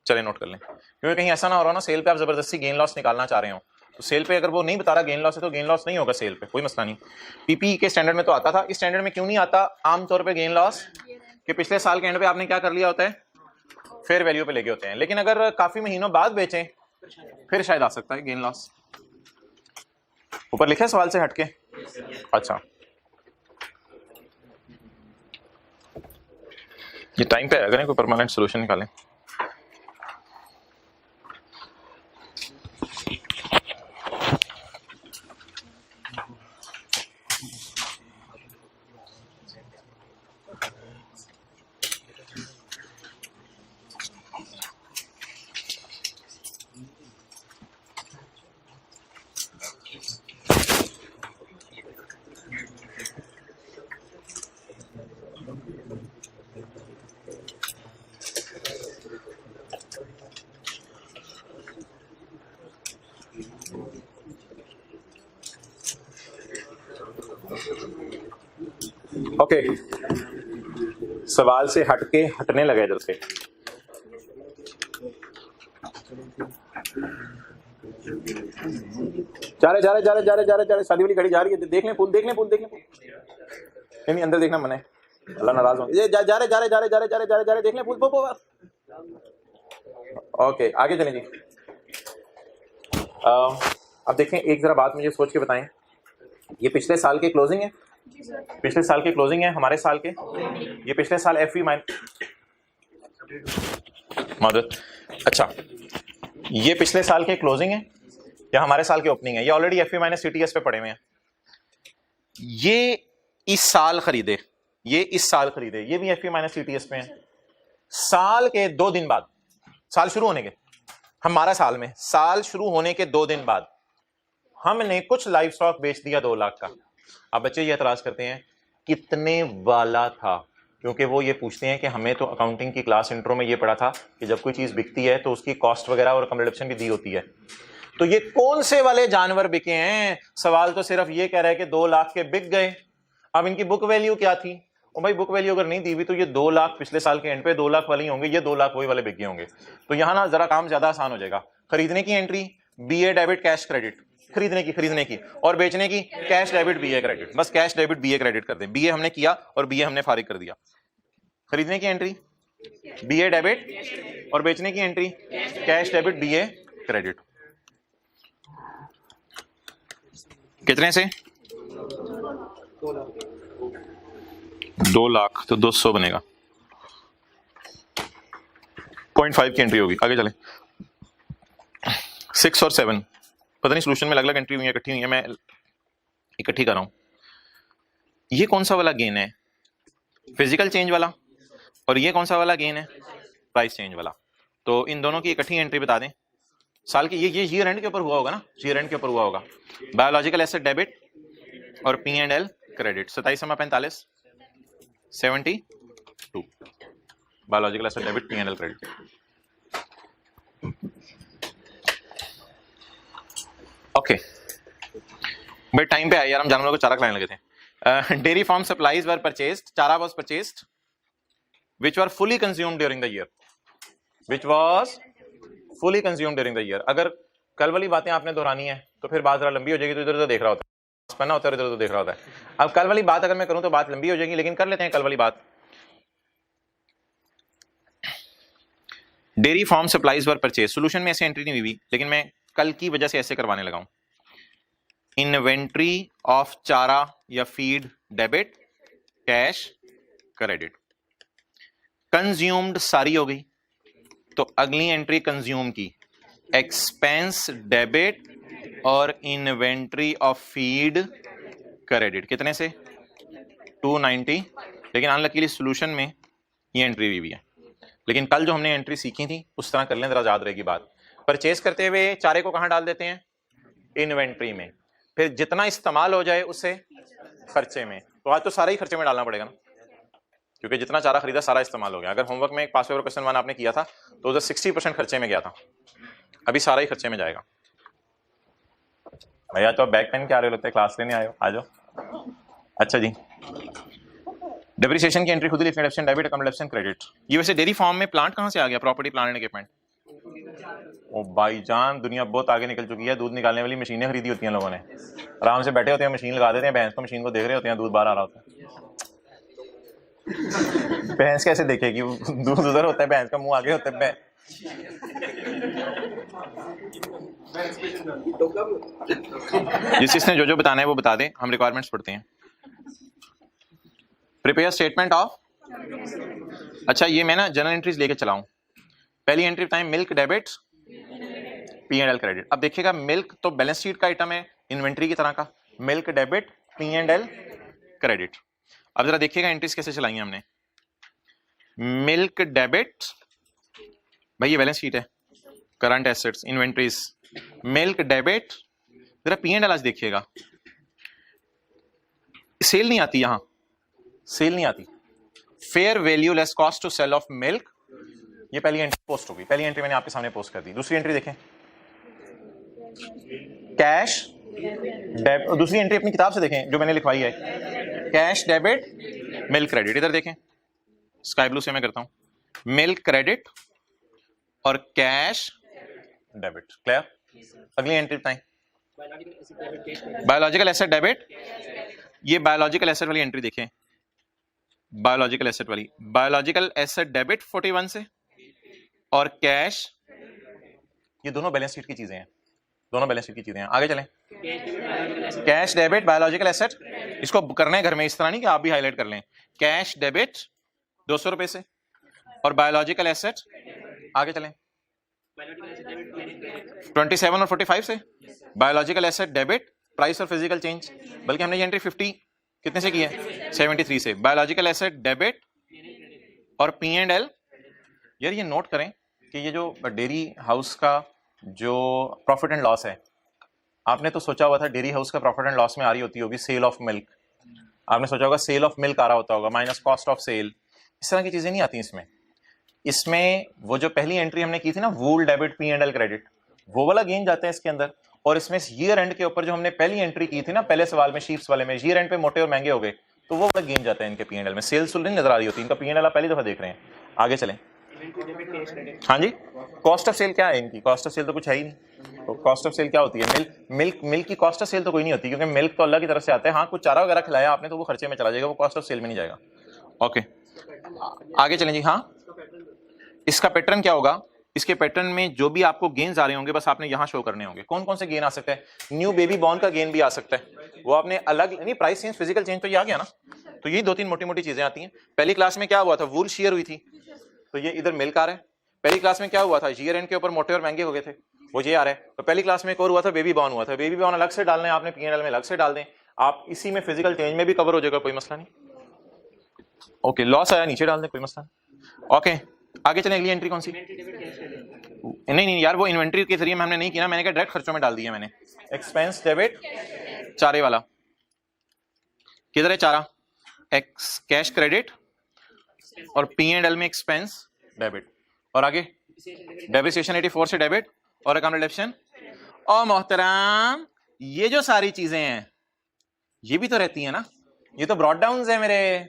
चले नोट कर लें, क्योंकि कहीं ऐसा ना हो रहा ना सेल पे आप जबरदस्ती गेन लॉस निकालना चाह रहे हो। तो सेल पे अगर वो नहीं बता रहा गेन लॉस है तो गेन लॉस नहीं होगा सेल पे, कोई मसला नहीं। पीपी के स्टैंडर्ड में तो आता था, इस स्टैंडर्ड में क्यों नहीं आता? आमतौर पे गेन लॉस कि पिछले साल के एंड पे आपने क्या कर लिया होता है, फेयर वैल्यू पे लेके होते हैं। लेकिन अगर काफी महीनों बाद बेचें फिर शायद आ सकता है गेन लॉस। ऊपर लिखे सवाल से हटके। अच्छा, ये टाइम पे आएगा ना, कोई परमानेंट सोल्यूशन निकालें। ओके, सवाल से हटके हटने लगे इधर से। जा रहे शादी वाली गाड़ी जा रही है, देख लें फूल नहीं अंदर देखना मना है, अल्लाह नाराज हो। ये जा रहे देख लें फूल। ओके आगे चलें जी। अब देखें, एक जरा बात मुझे सोच के बताएं, ये पिछले साल के क्लोजिंग है, पिछले साल के क्लोजिंग है हमारे साल के, ये पिछले साल एफवी मदद। अच्छा, ये पिछले साल के क्लोजिंग है या हमारे साल के ओपनिंग है? ये ऑलरेडी एफवी माइनस सीटीएस पे पड़े हुए हैं। ये इस साल खरीदे, ये इस साल खरीदे, ये भी एफवी माइनस सीटीएस पे है। साल के 2 दिन बाद, साल शुरू होने के, हमारा साल में साल शुरू होने के 2 दिन बाद हमने कुछ लाइव स्टॉक बेच दिया 2 लाख का। अब बच्चे ये एतराज करते हैं कितने वाला था, क्योंकि वो ये पूछते हैं कि हमें तो अकाउंटिंग की क्लास इंट्रो में ये पढ़ा था कि जब कोई चीज बिकती है तो उसकी कॉस्ट वगैरह और कम रिडक्शन भी दी होती है। तो ये कौन से वाले जानवर बिके हैं? सवाल तो सिर्फ ये कह रहा है कि 2 लाख के बिक गए। अब इनकी बुक वैल्यू क्या थी? और भाई बुक वैल्यू अगर नहीं दी हुई तो ये 2 लाख पिछले साल के एंड पे 2 लाख वाले ही होंगे, ये 2 लाख वही वाले बिक गए होंगे। तो यहां ना जरा काम ज्यादा आसान हो जाएगा। खरीदने की entry BA debit cash credit, खरीदने की और बेचने की कैश डेबिट बीए क्रेडिट। बस कैश डेबिट बीए क्रेडिट कर दें, बीए हमने किया और बीए हमने फारिग कर दिया। खरीदने की एंट्री बीए डेबिट और बेचने की entry cash debit BA credit. कितने से? 2 लाख, तो 200 बनेगा। 0.5 की एंट्री होगी। आगे चलें। 6 और 7 पता नहीं सोल्यूशन में अलग अलग एंट्री हुई है, इकट्ठी हुई है, मैं इकट्ठी कर रहा हूं। ये कौन सा वाला गेन है? फिजिकल चेंज वाला। और ये कौन सा वाला गेन है? प्राइस चेंज वाला। तो इन दोनों की इकट्ठी एंट्री बता दें साल की। ये ईयर एंड के ऊपर हुआ होगा ना, ईयर एंड के ऊपर हुआ होगा। बायोलॉजिकल एसेट डेबिट और P&L credit 27/45 72। Biological asset debit P&L credit. Okay भाई टाइम पे आए यार, हम जानवरों को चारा खिलाने लगे थे। डेयरी फार्म सप्लाईज वर परचेज्ड, चारा was purchased which were fully consumed during the year, which was fully consumed during the year। अगर कल वाली बातें आपने दोहरानी है तो फिर बात जरा लंबी हो जाएगी, तो इधर उधर देख रहा होता है, पन्ना होता है इधर उधर देख रहा होता है। अब कल वाली बात अगर मैं करूं तो बात लंबी हो जाएगी, लेकिन कर लेते हैं कल वाली बात। Dairy farm supplies were purchase, solution में ऐसे एंट्री नहीं हुई लेकिन मैं कल की वजह से ऐसे करवाने लगा हूं। इन्वेंट्री ऑफ चारा या feed debit, cash credit. Consumed सारी हो गई, तो अगली एंट्री कंज्यूम की, एक्सपेंस डेबिट और इन्वेंट्री ऑफ फीड क्रेडिट। कितने से? 290। लेकिन अनलकीली सॉल्यूशन में ये एंट्री हुई है, लेकिन कल जो हमने एंट्री सीखी थी उस तरह कर लें, जरा याद रहेगी बात। परचेज करते हुए चारे को कहाँ डाल देते हैं? इन्वेंट्री में। फिर जितना इस्तेमाल हो जाए उसे खर्चे में। तो आज तो सारा ही खर्चे में डालना पड़ेगा ना, क्योंकि जितना चारा खरीदा सारा इस्तेमाल हो गया। अगर होमवर्क में एक पास पेपर क्वेश्चन 1 आपने किया था तो उधर 60% खर्चे में गया था, अभी सारा ही खर्चे में जाएगा। भैया तो बैक पेन क्या आ रहे होते हैं, क्लास लेने आए हो, आ जाओ। अच्छा जी, डेप्रिसिएशन की एंट्री खुद ही लिखनी है, डेबिट अकाउंट, डेबिट क्रेडिट। ये वैसे डेयरी फार्म में प्लांट कहाँ से आ गया? Property, plant and equipment. ओ भाईजान, दुनिया बहुत आगे निकल चुकी है। दूध निकालने वाली मशीनें खरीदी होती हैं लोगों ने, आराम से बैठे होते हैं, मशीन लगा देते हैं भैंस को, मशीन को देख रहे होते हैं, दूध बाहर आ रहा होता है। भैंस कैसे देखेगी? दूध उधर होता है, भैंस का मुंह आगे होता है। जिस जिसने जो बताना है वो बता दे, हम रिक्वायरमेंट्स पढ़ते हैं। प्रिपेयर स्टेटमेंट ऑफ, अच्छा ये मैं ना जनरल एंट्रीज लेके चलाऊं। पहली एंट्री बताएं, मिल्क डेबिट P&L क्रेडिट। अब देखिएगा, मिल्क तो बैलेंस शीट का आइटम है, इन्वेंट्री की तरह का। Milk debit P&L credit. अब जरा देखिएगा एंट्रीज कैसे चलाई हैं हमने। मिल्क डेबिट, भाई ये बैलेंस शीट है, current assets, inventories, milk debit. जरा P&L आज देखिएगा, सेल नहीं आती, यहां सेल नहीं आती। Fair value less cost to sell of milk, ये पहली एंट्री पोस्ट होगी। पहली एंट्री मैंने आपके सामने पोस्ट कर दी। दूसरी एंट्री देखें, कैश डेबिट। दूसरी एंट्री अपनी किताब से देखें जो मैंने लिखवाई है, कैश डेबिट मिल्क क्रेडिट। इधर देखें, स्काई ब्लू से मैं करता हूं, मिल्क क्रेडिट और कैश डेबिट। क्लियर? अगली एंट्री बताएं, बायोलॉजिकल एसेट डेबिट। ये बायोलॉजिकल एसेट वाली एंट्री देखें, बायोलॉजिकल एसेट वाली, बायोलॉजिकल एसेट डेबिट 41 से, और कैश, ये दोनों बैलेंस शीट की चीजें हैं, दोनों बैलेंस शीट की चीजें हैं। आगे चलें, कैश डेबिट बायोलॉजिकल एसेट, इसको करना है घर में, इस तरह नहीं कि आप भी हाईलाइट कर लें। कैश डेबिट 200 रुपए से, और बायोलॉजिकल एसेट, आगे चलें, 27 और 45 से। बायोलॉजिकल एसेट डेबिट प्राइस और फिजिकल चेंज, बल्कि हमने ये एंट्री 50 कितने से की है? 73 से। बायोलॉजिकल एसेट डेबिट और P&L। यार ये नोट करें कि ये जो डेयरी हाउस का जो प्रॉफिट एंड लॉस है, आपने तो सोचा हुआ था डेयरी हाउस का प्रॉफिट एंड लॉस में आ रही होगी सेल ऑफ मिल्क। आपने सोचा होगा सेल ऑफ मिल्क आ रहा होता होगा, माइनस कॉस्ट ऑफ सेल। इस तरह की चीजें नहीं आती इसमें। इसमें वो जो पहली एंट्री हमने की थी ना, वूल डेबिट P&L क्रेडिट, वो वाला गेन जाता है इसके अंदर। और इसमें ईयर एंड के ऊपर जो हमने पहली एंट्री की थी ना, पहले सवाल में शीप्स वाले में, ईयर एंड पे मोटे और महंगे हो गए, तो वो वाला गेन जाता है इनके P&L में। सेल्स नहीं नजर आ रही होती, इनका P&L आप पहली दफा देख रहे हैं। आगे चलें, हाँ जी, कॉस्ट ऑफ सेल क्या है इनकी? कॉस्ट ऑफ सेल तो कुछ है ही नहीं। तो कॉस्ट ऑफ सेल क्या होती है? मिल्क की कॉस्ट ऑफ सेल तो कोई नहीं होती, क्योंकि मिल्क तो अल्लाह की तरफ से आता है। हाँ, कुछ चारा वगैरह खिलाया आपने तो वो खर्चे में चला जाएगा, वो कॉस्ट ऑफ सेल में नहीं जाएगा। ओके, आगे चलें जी। हाँ, इसका पैटर्न क्या होगा? इसके पैटर्न में जो भी आपको गेन्स आ रहे होंगे, बस आपने यहां शो करने होंगे। कौन कौन से गेन आ सकते हैं? न्यू बेबी बॉर्न का गेन भी आ सकता है, वो आपने अलग नहीं, प्राइस चेंज, फिजिकल चेंज तो ये आ गया ना। तो ये 2-3 मोटी मोटी चीजें आती हैं। पहली क्लास में क्या हुआ था? वूल शेयर हुई थी, तो ये इधर मिल्क आ रहा है। पहली क्लास में क्या हुआ था? ईयर एंड के ऊपर मोटे और महंगे हो गए थे, वो ये आ रहा है। तो पहली क्लास में एक और हुआ था, बेबी बॉर्न हुआ था। बेबी बॉर्न अलग से डालना है आपने, P&L में अलग से डाल दें आप, इसी में फिजिकल चेंज में भी कवर हो जाएगा, कोई मसला नहीं। ओके, लॉस आया नीचे डाल दें, कोई मसला नहीं। ओके, आगे चलें। अगली एंट्री कौन सी? नहीं यार, वो इन्वेंट्री के जरिए हमने नहीं किया, मैंने क्या डायरेक्ट खर्चों में डाल दिया मैंने। एक्सपेंस डेबिट, चारे वाला किधर है? चारा, एक्स कैश क्रेडिट, और P&L में एक्सपेंस डेबिट। और आगे डेप्रिसिएशन 84 से डेबिट, और अकाउंट डेबिशन। और मोहतराम, ये जो सारी चीजें हैं ये भी तो रहती है ना, ये तो ब्रॉड डाउन है मेरे,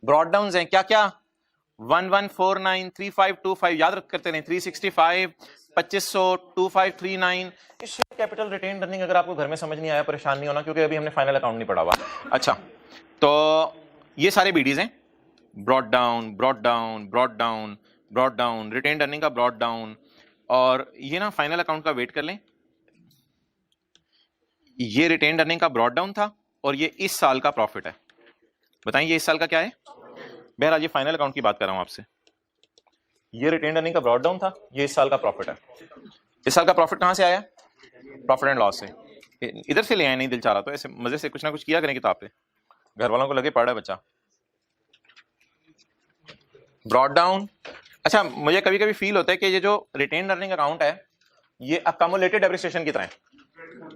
ब्रॉड डाउन है। क्या क्या? 1149, 3525 याद रख करते नहीं, 365, 2500, 2539। शेयर कैपिटल रिटेन अर्निंग अगर आपको घर में समझ नहीं आया परेशान नहीं होना, क्योंकि अभी हमने फाइनल अकाउंट नहीं पढ़ा हुआ। अच्छा, तो ये सारे बीडीज हैं, brought down, brought down, brought down, brought down, retain earning का ब्रॉड डाउन। और ये ना फाइनल अकाउंट का वेट कर लें, ये रिटेन अर्निंग का ब्रॉड डाउन था, और ये इस साल का प्रॉफिट है। बताएं ये इस साल का क्या है? बहरहाल ये फाइनल अकाउंट की बात कर रहा हूं आपसे। ये रिटेन अर्निंग का ब्रॉड डाउन था, ये इस साल का प्रॉफिट है। इस साल का प्रॉफिट कहां से आया? प्रॉफिट एंड लॉस से। इधर से ले आए, नहीं दिल चाह रहा तो ऐसे मजे से कुछ ना कुछ किया करें किताब पे, घर वालों को लगे पढ़ रहा है बच्चा। ब्रॉड डाउन अच्छा, मुझे कभी कभी फील होता है कि ये जो रिटेन अर्निंग अकाउंट है ये अकमुलेटेड डेप्रिसिएशन की तरह है।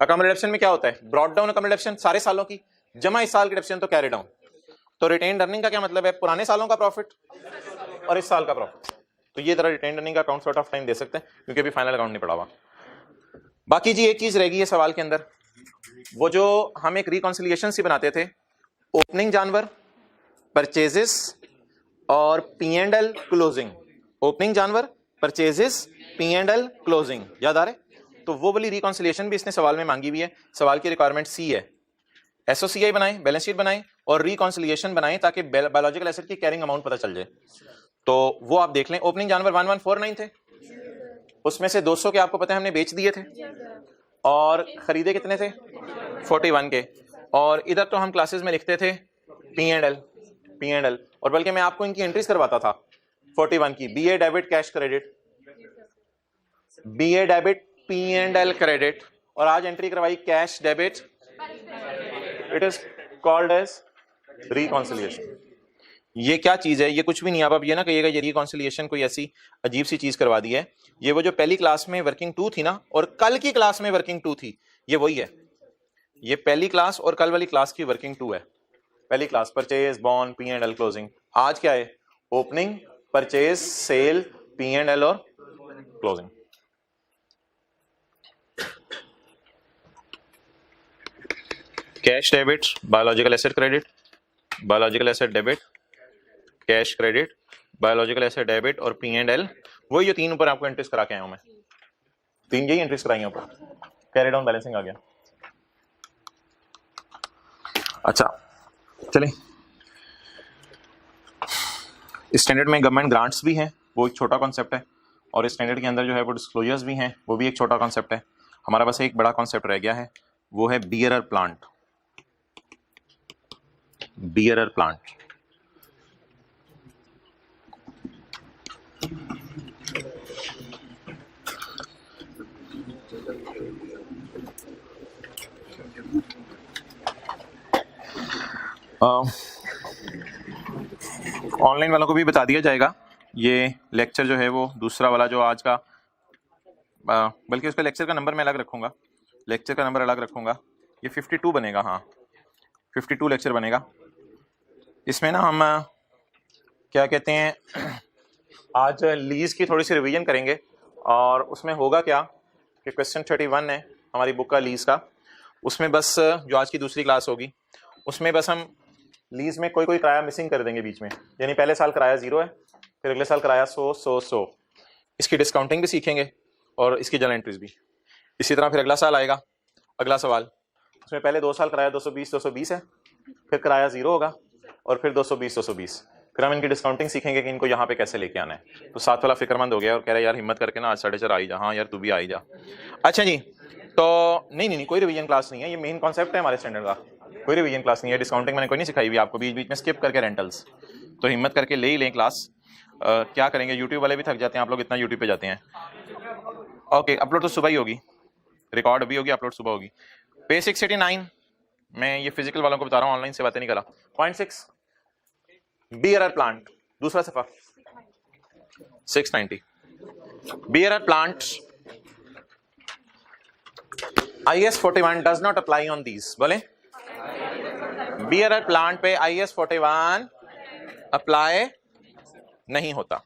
अकमुलेशन में क्या होता है? ब्रॉड डाउन अकमुलेशन सारे सालों की जमा इस साल की डेप्रिसिएशन तो कैरी डाउन। तो रिटेन अर्निंग का क्या मतलब है? पुराने सालों का प्रॉफिट और इस साल का प्रॉफिट। तो ये तरह रिटेन अर्निंग का अकाउंट सॉर्ट ऑफ टाइम दे सकते हैं क्योंकि अभी फाइनल अकाउंट नहीं पड़ा हुआ। बाकी जी एक चीज रहेगी ये सवाल के अंदर, वो जो हम एक रिकॉन्सिलिएशन सी बनाते थे, ओपनिंग जानवर, परचेजेस और P&L क्लोजिंग। ओपनिंग जानवर, परचेजेस, P&L क्लोजिंग, याद आ रहे? तो वो वाली रिकॉन्सिलिएशन भी इसने सवाल में मांगी हुई है। सवाल की रिक्वायरमेंट सी है, एसओसीआई बनाएं, बैलेंस शीट बनाएं और रिकॉन्सिलिएशन बनाएं ताकि बायोलॉजिकल एसेट की कैरिंग अमाउंट पता चल जाए। तो वो आप देख लें। ओपनिंग जानवर 1149 थे, उसमें से 200 के आपको पता है हमने बेच दिए थे और खरीदे कितने थे? 41 के। और इधर तो हम क्लासेस में लिखते थे P&L, और बल्कि मैं आपको इनकी एंट्रीज करवाता था 41 की, BA debit cash credit, BA debit P&L credit, और आज एंट्री करवाई cash debit. It is called as reconciliation. ये क्या चीज है? ये कुछ भी नहीं। आप अब ये ना कहिएगा ये रिकॉन्सिलिएशन कोई ऐसी अजीब सी चीज करवा दी है। ये वो जो पहली क्लास में वर्किंग 2 थी ना, और कल की क्लास में वर्किंग 2 थी, ये वही है। ये पहली क्लास और कल वाली क्लास की वर्किंग 2 है। पहली class purchase, bond, P&L closing. आज क्या है? ओपनिंग, परचेज, सेल, P&L और closing. Cash debit, biological asset credit, biological asset debit, cash credit, biological asset debit और P&L। वही जो 3 ऊपर आपको एंट्रीज करा के आया हूं मैं, 3 यही एंट्रीज कराई हैं ऊपर। कैरी डाउन बैलेंसिंग आ गया। अच्छा चलें, स्टैंडर्ड में गवर्नमेंट ग्रांट्स भी हैं, वो एक छोटा कॉन्सेप्ट है, और स्टैंडर्ड के अंदर जो है वो डिस्क्लोजर्स भी हैं, वो भी एक छोटा कॉन्सेप्ट है। हमारा बस एक बड़ा कॉन्सेप्ट रह गया है, वो है bearer plant. Bearer plant online वालों को भी बता दिया जाएगा। ये लेक्चर जो है वो दूसरा वाला जो आज का, बल्कि उसका लेक्चर का नंबर मैं अलग रखूंगा, लेक्चर का नंबर अलग रखूंगा। ये 52 बनेगा, हाँ 52 लेक्चर बनेगा। इसमें ना हम क्या कहते हैं, आज लीज की थोड़ी सी रिवीजन करेंगे, और उसमें होगा क्या कि क्वेश्चन 31 है हमारी बुक का लीज का, उसमें बस जो आज की दूसरी क्लास होगी उसमें बस हम लीज में कोई किराया मिसिंग कर देंगे बीच में। यानी पहले साल किराया 0 है, फिर अगले साल किराया 100, इसकी डिस्काउंटिंग भी सीखेंगे और इसकी जर्नल एंट्रीज भी। इसी तरह फिर अगला साल आएगा, अगला सवाल, उसमें पहले 2 साल किराया 220 है, फिर किराया 0 होगा और फिर 220, फिर हम इनकी डिस्काउंटिंग सीखेंगे कि इनको यहाँ पे कैसे लेके आना है। तो 7 वाला फिक्रमंद हो गया और कह रहा है यार हिम्मत करके ना आज 4:30 आई जा। हाँ यार तू भी आई जा। अच्छा जी, तो नहीं कोई रिवीजन क्लास नहीं है, ये मेन कॉन्सेप्ट है हमारे स्टैंडर्ड का, कोई रिवीजन क्लास नहीं है। डिस्काउंटिंग मैंने कोई नहीं सिखाई हुई आपको, बीच बीच में स्किप करके रेंटल्स, तो हिम्मत करके ले ही लें क्लास। क्या करेंगे, यूट्यूब वाले भी थक जाते हैं, आप लोग इतना यूट्यूब पे जाते हैं। ओके, अपलोड तो सुबह ही होगी, रिकॉर्ड अभी होगी, अपलोड सुबह होगी। पेज 689 मैं ये फिजिकल वालों को बता रहा हूँ, ऑनलाइन से बातें नहीं करा। पॉइंट 6 बियरर प्लांट, दूसरा सफा 690। Bearer plant IS 41 does not apply on these. बोले बियरर प्लांट पे IS 41 अप्लाई नहीं होता।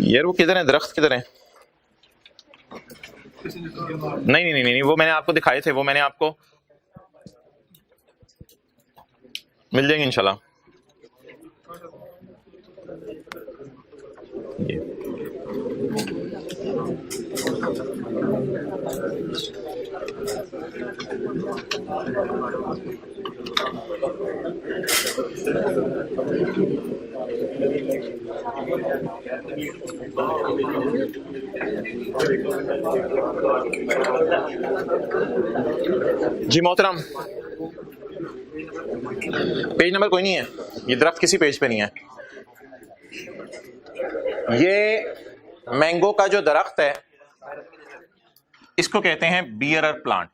यार वो किधर है, दरख्त किधर है? नहीं, वो मैंने आपको दिखाए थे, वो मैंने आपको मिल जाएंगे इंशाल्लाह। जी मोहतरम, पेज नंबर कोई नहीं है, ये दरख्त किसी पेज पे नहीं है। ये मैंगो का जो दरख्त है इसको कहते हैं बियरर प्लांट।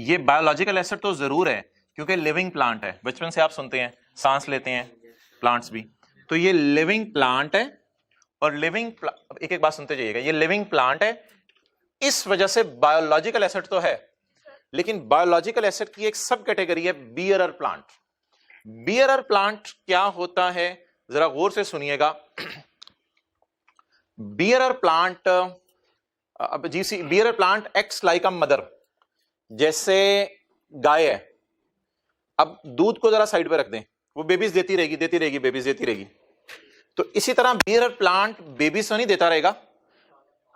ये बायोलॉजिकल एसेट तो जरूर है क्योंकि लिविंग प्लांट है, बचपन से आप सुनते हैं सांस लेते हैं प्लांट्स भी, तो ये लिविंग प्लांट है और एक एक बात सुनते जाइएगा, ये लिविंग प्लांट है, इस वजह से बायोलॉजिकल एसेट तो है। लेकिन बायोलॉजिकल एसेट की एक सब कैटेगरी है बियरर प्लांट। बियरर प्लांट क्या होता है जरा गौर से सुनिएगा। Bearer plant bearer plant acts like a mother. जैसे गाय है, अब दूध को जरा साइड पे रख दें, वो बेबीज देती रहेगी बेबीज देती रहेगी, तो इसी तरह बियरर प्लांट बेबीज तो नहीं देता रहेगा,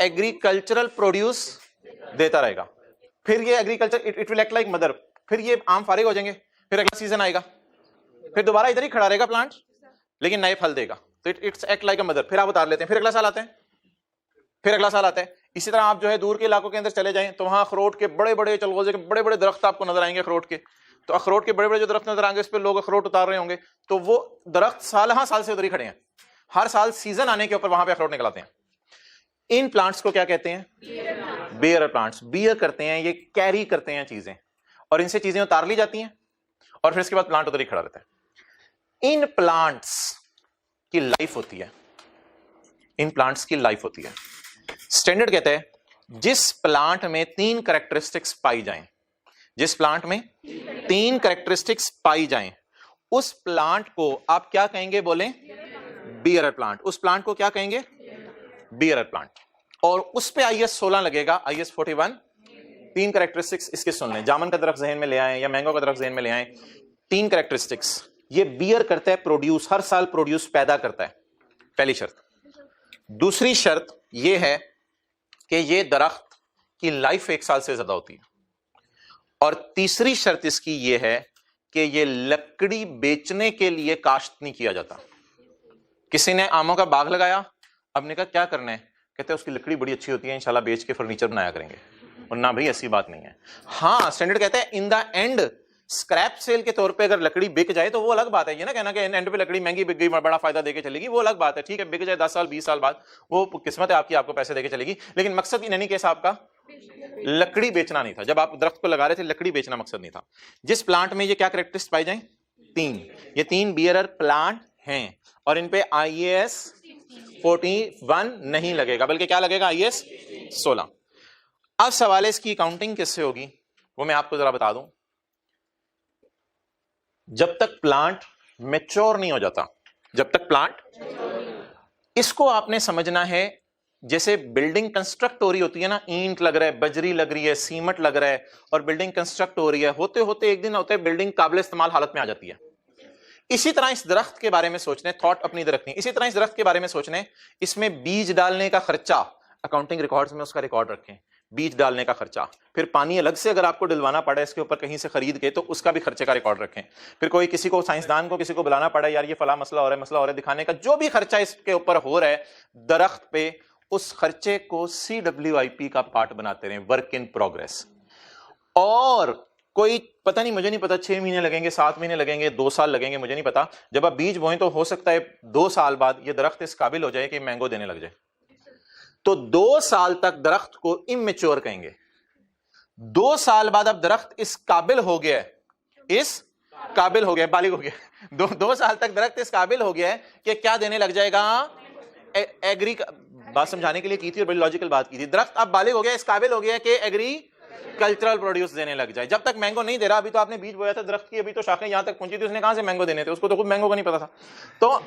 एग्रीकल्चरल प्रोड्यूस देता रहेगा। फिर ये agriculture it will act like mother, फिर ये आम फारिग हो जाएंगे, फिर अगला सीजन आएगा, फिर दोबारा इधर ही खड़ा रहेगा प्लांट, लेकिन नए फल देगा, तो it's act like a mother. फिर आप उतार लेते हैं, फिर अगला साल आते हैं, फिर अगला साल आता है। इसी तरह आप जो है दूर के इलाकों के अंदर चले जाएं तो वहां अखरोट के बड़े बड़े चलगोजे के बड़े बड़े दरख्त आपको नजर आएंगे अखरोट के, तो अखरोट के बड़े बड़े जो दरख्त नजर आएंगे उस पर लोग अखरोट उतार रहे होंगे, तो वो दरख्त साल से उधर ही खड़े हैं, हर साल सीजन आने के ऊपर वहां पे अखरोट निकल आते हैं। इन प्लांट्स को क्या कहते हैं? Beer plants. बियर करते हैं, ये कैरी करते हैं चीजें, और इनसे चीजें उतार ली जाती हैं और फिर इसके बाद प्लांट उधर ही खड़ा रहता है। इन प्लांट्स की लाइफ होती है, इन प्लांट्स की लाइफ होती है। स्टैंडर्ड कहता है जिस प्लांट में 3 कैरेक्टरिस्टिक्स पाई जाएं, जिस प्लांट में 3 कैरेक्टरिस्टिक्स पाई जाएं, उस प्लांट को आप क्या कहेंगे? बोलें बियरर प्लांट। उस प्लांट को क्या कहेंगे? Bearer plant. और उस पे IS 16 लगेगा, IS 41। 3 कैरेक्टरिस्टिक्स इसके सुन लें, जामुन का दरख्त ज़हन में ले आए या मैंगो का दरख्त ज़हन में ले आए। 3 कैरेक्टरिस्टिक्स, ये बियर करता है, प्रोड्यूस, हर साल प्रोड्यूस पैदा करता है, पहली शर्त। दूसरी शर्त यह है कि ये दरख्त की लाइफ 1 साल से ज्यादा होती है। और तीसरी शर्त इसकी यह है कि ये लकड़ी बेचने के लिए काश्त नहीं किया जाता। किसी ने आमों का बाग लगाया, अब ने कहा क्या करना है, कहते हैं उसकी लकड़ी बड़ी अच्छी होती है, इंशाल्लाह बेच के फर्नीचर बनाया करेंगे। और ना भाई ऐसी बात नहीं है। हाँ, स्टैंडर्ड कहता है in the end scrap sale के तौर पे अगर लकड़ी बिक जाए तो वो अलग बात है। ये ना कहना कि एंड पे लकड़ी महंगी बिक गई, बड़ा फायदा देके चलेगी, वो अलग बात है। ठीक है, बिक जाए 10 साल 20 साल बाद, वो किस्मत है आपकी, आपको पैसे देके चलेगी। लेकिन मकसद इन एनी केस आपका लकड़ी बेचना नहीं था। जब आप दरख्त को लगा रहे थे, लकड़ी बेचना मकसद नहीं था। जिस प्लांट में ये क्या कैरेक्टरिस्टिक्स पाई जाए? 3। ये 3 बियरर प्लांट हैं और इन पे IS 41 नहीं लगेगा, बल्कि क्या लगेगा? IS 16। अब सवाल है इसकी अकाउंटिंग किससे होगी, वो मैं आपको जरा बता दूं। जब तक प्लांट मैच्योर नहीं हो जाता, जब तक प्लांट, इसको आपने समझना है जैसे बिल्डिंग कंस्ट्रक्ट हो रही होती है ना, ईंट लग रहा है, बजरी लग रही है, सीमेंट लग रहा है और बिल्डिंग कंस्ट्रक्ट हो रही है, होते होते एक दिन होते बिल्डिंग काबिल इस्तेमाल हालत में आ जाती है। इसी तरह इस दरख्त के बारे में सोचने, थॉट अपनी दरख्त नहीं, इसी तरह इस दरख्त के बारे में सोचने, इसमें बीज डालने का खर्चा अकाउंटिंग रिकॉर्ड्स में उसका रिकॉर्ड रखें, बीज डालने का खर्चा, फिर पानी अलग से अगर आपको डलवाना पड़े इसके ऊपर कहीं से खरीद के, तो उसका भी खर्चे का रिकॉर्ड रखें। फिर कोई किसी को, साइंसदान को किसी को बुलाना पड़ा, यार ये फला मसला हो रहा है, मसला हो रहा है, दिखाने का जो भी खर्चा इसके ऊपर हो रहा है दरख्त पे, उस खर्चे को CWIP का पार्ट बनाते रहे, वर्क इन प्रोग्रेस। और कोई पता नहीं, मुझे नहीं पता 6 महीने लगेंगे, 7 महीने लगेंगे, 2 साल लगेंगे, मुझे नहीं पता। जब आप बीज बोएं तो हो सकता है 2 साल बाद ये दरख्त इस काबिल हो जाए कि मैंगो देने लग जाए, तो 2 साल तक दरख्त को इमेच्योर कहेंगे। 2 साल बाद अब दरख्त इस काबिल हो गया है, इस काबिल हो गया, बालिग हो गया। 2 साल तक दरख्त इस काबिल हो गया है कि क्या देने लग जाएगा? एग्री बात समझाने के लिए की थी और बड़ी लॉजिकल बात की थी। दरख्त अब बालिग हो गया, इस काबिल हो गया कि एग्रीकल्चरल प्रोड्यूस देने लग जाए। जब तक मैंगो नहीं दे रहा, अभी तो आपने बीज बोया था दरख्त की, अभी तो शाखें यहां तक पहुंची थी, उसने कहां से मैंगो देने थे, उसको तो खुद मैंगो का नहीं पता था। तो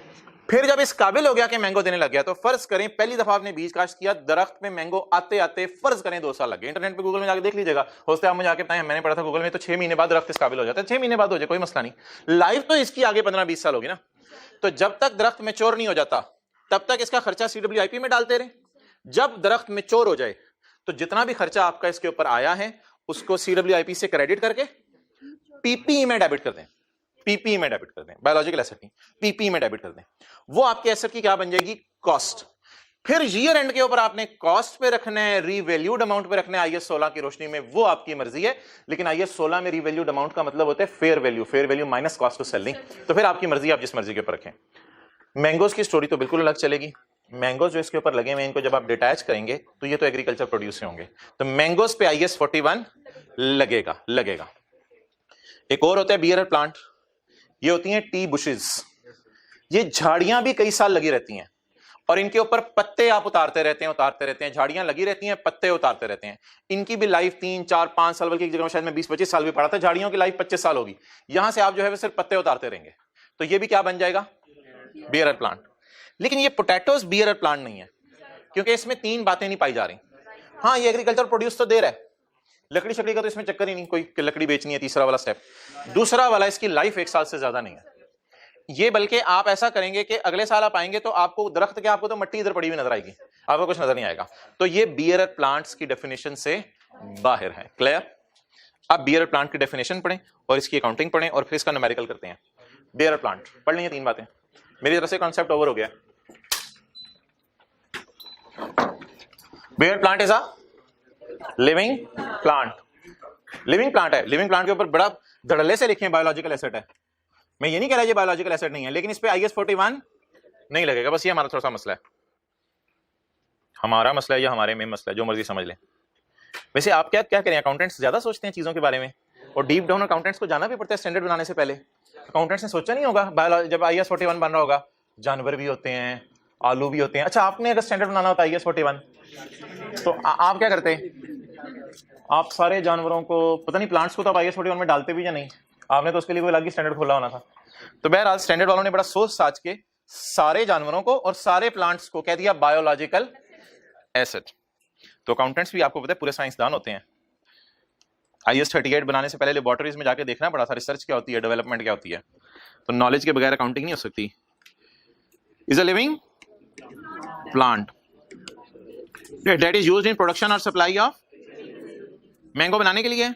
फिर जब इस काबिल हो गया कि मैंगो देने लग गया, तो फर्ज करें पहली दफा आपने बीज काश्त किया, दरख्त में मैंगो आते आते फर्ज करें 2 साल लग गए। इंटरनेट पे गूगल में जाकर देख लीजिएगा, होते आप मुझे आके बताएं, मैंने पढ़ा था गूगल में, तो 6 महीने बाद दरख्त इस काबिल हो जाता है। 6 महीने बाद हो जाए कोई मसला नहीं, लाइफ तो इसकी आगे 15-20 साल होगी ना। तो जब तक दरख्त मैच्योर नहीं हो जाता तब तक इसका खर्चा CWIP में डालते रहे। जब दरख्त मैच्योर हो जाए तो जितना भी खर्चा आपका इसके ऊपर आया है उसको CWIP से क्रेडिट करके PPE में डेबिट कर दें, PPE में डेबिट कर दें, बायोलॉजिकल एसेट नहीं, PPE में डेबिट कर दें। वो आपके एसेट की क्या बन जाएगी? कॉस्ट। फिर ईयर एंड के ऊपर आपने कॉस्ट पे रखना है, रीवैल्यूड अमाउंट पे रखना है IS 16 की रोशनी में, वो आपकी मर्जी है। लेकिन IS 16 में रीवैल्यूड अमाउंट का मतलब होता है fair value minus cost of selling. तो फिर आपकी मर्जी, आप जिस मर्जी के ऊपर रखें। मैंगोज की स्टोरी तो बिल्कुल अलग चलेगी। मैंगोज जो इसके ऊपर लगे हुए हैं इनको जब आप डिटैच करेंगे तो ये तो एग्रीकल्चर प्रोड्यूस होंगे, तो मैंगोज पे IS 41 लगेगा। एक और होता है बियर प्लांट, ये होती हैं टी बुशेस। ये झाड़ियां भी कई साल लगी रहती हैं और इनके ऊपर पत्ते आप उतारते रहते हैं, झाड़ियां लगी रहती हैं, पत्ते उतारते रहते हैं। इनकी भी लाइफ 3, 4, 5 साल, बल्कि एक जगह शायद मैं 20-25 साल भी पढ़ा था, झाड़ियों की लाइफ 25 साल होगी। यहां से आप जो है सिर्फ पत्ते उतारते रहेंगे, तो ये भी क्या बन जाएगा, बियर प्लांट। लेकिन ये पोटैटोज बियर प्लांट नहीं है, क्योंकि इसमें 3 बातें नहीं पाई जा रही। हाँ, ये एग्रीकल्चर प्रोड्यूस तो दे रहा है, लकड़ी शकड़ी का तो इसमें चक्कर ही नहीं, कोई लकड़ी बेचनी है, तीसरा वाला स्टेप। दूसरा वाला, इसकी लाइफ 1 साल से ज्यादा नहीं है। ये बल्कि आप ऐसा करेंगे कि अगले साल आप आएंगे तो आपको दरख्त के, आपको तो मट्टी इधर पड़ी हुई नजर आएगी, आपको कुछ नजर नहीं आएगा। तो ये बियर प्लांट्स की डेफिनेशन से बाहर है। क्लियर? अब बियर प्लांट की डेफिनेशन पढ़ें और इसकी अकाउंटिंग पढ़ें और फिर इसका न्यूमेरिकल करते हैं। बियर प्लांट पढ़ लेंगे, 3 बातें। मेरी तरफ से कॉन्सेप्ट ओवर हो गया। Bearer plant is a living plant. Living plant है, लिविंग प्लांट के ऊपर बड़ा धड़ल्ले से लिखे बायोलॉजिकल एसेट है। मैं ये नहीं कह रहा ये बायोलॉजिकल एसेट नहीं है, लेकिन इस पे IS 41 नहीं लगेगा। बस ये हमारा थोड़ा सा मसला है, हमारा मसला है या हमारे में मसला है, जो मर्जी समझ लें। वैसे आप क्या क्या करें, अकाउंटेंट्स ज्यादा सोचते हैं चीजों के बारे में, और डीप डाउन अकाउंटेंट्स को जाना भी पड़ता है स्टैंडर्ड बनाने से पहले। अकाउंटेंट्स ने सोचा नहीं होगा जब IS 41 बन रहा होगा, जानवर भी होते हैं, आलू भी होते हैं। अच्छा, आपने अगर स्टैंडर्ड बनाना होता IS 41 तो आप क्या करते? आप सारे जानवरों को, पता नहीं प्लांट्स को तो आप IS 41 में डालते भी या नहीं, आपने तो उसके लिए कोई अलग ही स्टैंडर्ड खोला होना था। तो बहरहाल स्टैंडर्ड वालों ने बड़ा सोच साच के सारे जानवरों को और सारे प्लांट्स को कह दिया बायोलॉजिकल एसेट। तो अकाउंटेंट्स भी आपको पता है पूरे साइंसदान होते हैं। IS 38 बनाने से पहले लेबोरेटरीज में जाके देखना पड़ा था, रिसर्च क्या होती है, डेवलपमेंट क्या होती है। तो नॉलेज के बगैर अकाउंटिंग नहीं हो सकती। Is a living plant that is used in production or supply of mango बनाने के लिए।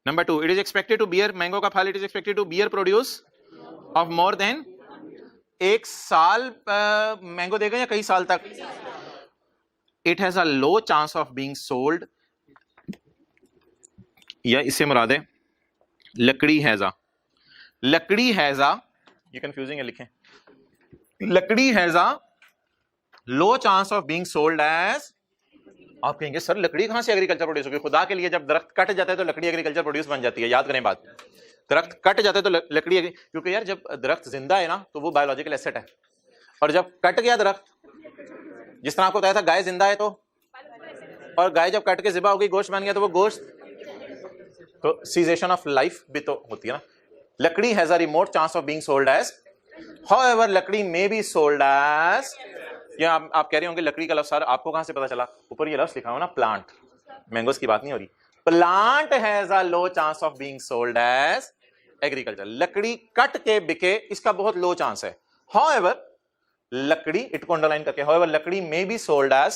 Number 2, it is expected to bear, mango का फल, it is expected to bear produce of more than 1 साल मैंगो देगा या कई साल तक। It has a low chance of being sold, या इससे मुराद है लकड़ी हैजा, लकड़ी हैजा, ये कंफ्यूजिंग है, लिखें लकड़ी हैजा low chance of being sold as. आप कहेंगे सर लकड़ी कहां से एग्रीकल्चर प्रोड्यूस होगी? खुदा के लिए, जब दरख्त कट जाता है तो लकड़ी एग्रीकल्चर प्रोड्यूस बन जाती है। याद करें बात, दरख्त कट जाता है तो लकड़ी, क्योंकि यार जब दरख्त जिंदा है ना तो वो बायोलॉजिकल एसेट है, और जब कट गया दरख्त, जिस तरह आपको बताया था गाय जिंदा है तो, और गाय जब कट के ज़िबा हो गई, गोश्त बन गया, तो वो गोश्त, तो सीजेशन ऑफ लाइफ भी तो होती है ना। लकड़ी has a remote chance of being sold as, however लकड़ी मे बी सोल्ड एज। या आप कह रहे होंगे लकड़ी का लफ्ज़ सर आपको कहां से पता चला? ऊपर ये लफ्ज़ लिखा हो ना, प्लांट, मैंगोस की बात नहीं हो रही। Plant has a low chance of being sold as agriculture. लकड़ी कट के बिके, इसका बहुत लो चांस है। हाउएवर लकड़ी, इट को अंडरलाइन करके, हाउएवर लकड़ी may be sold as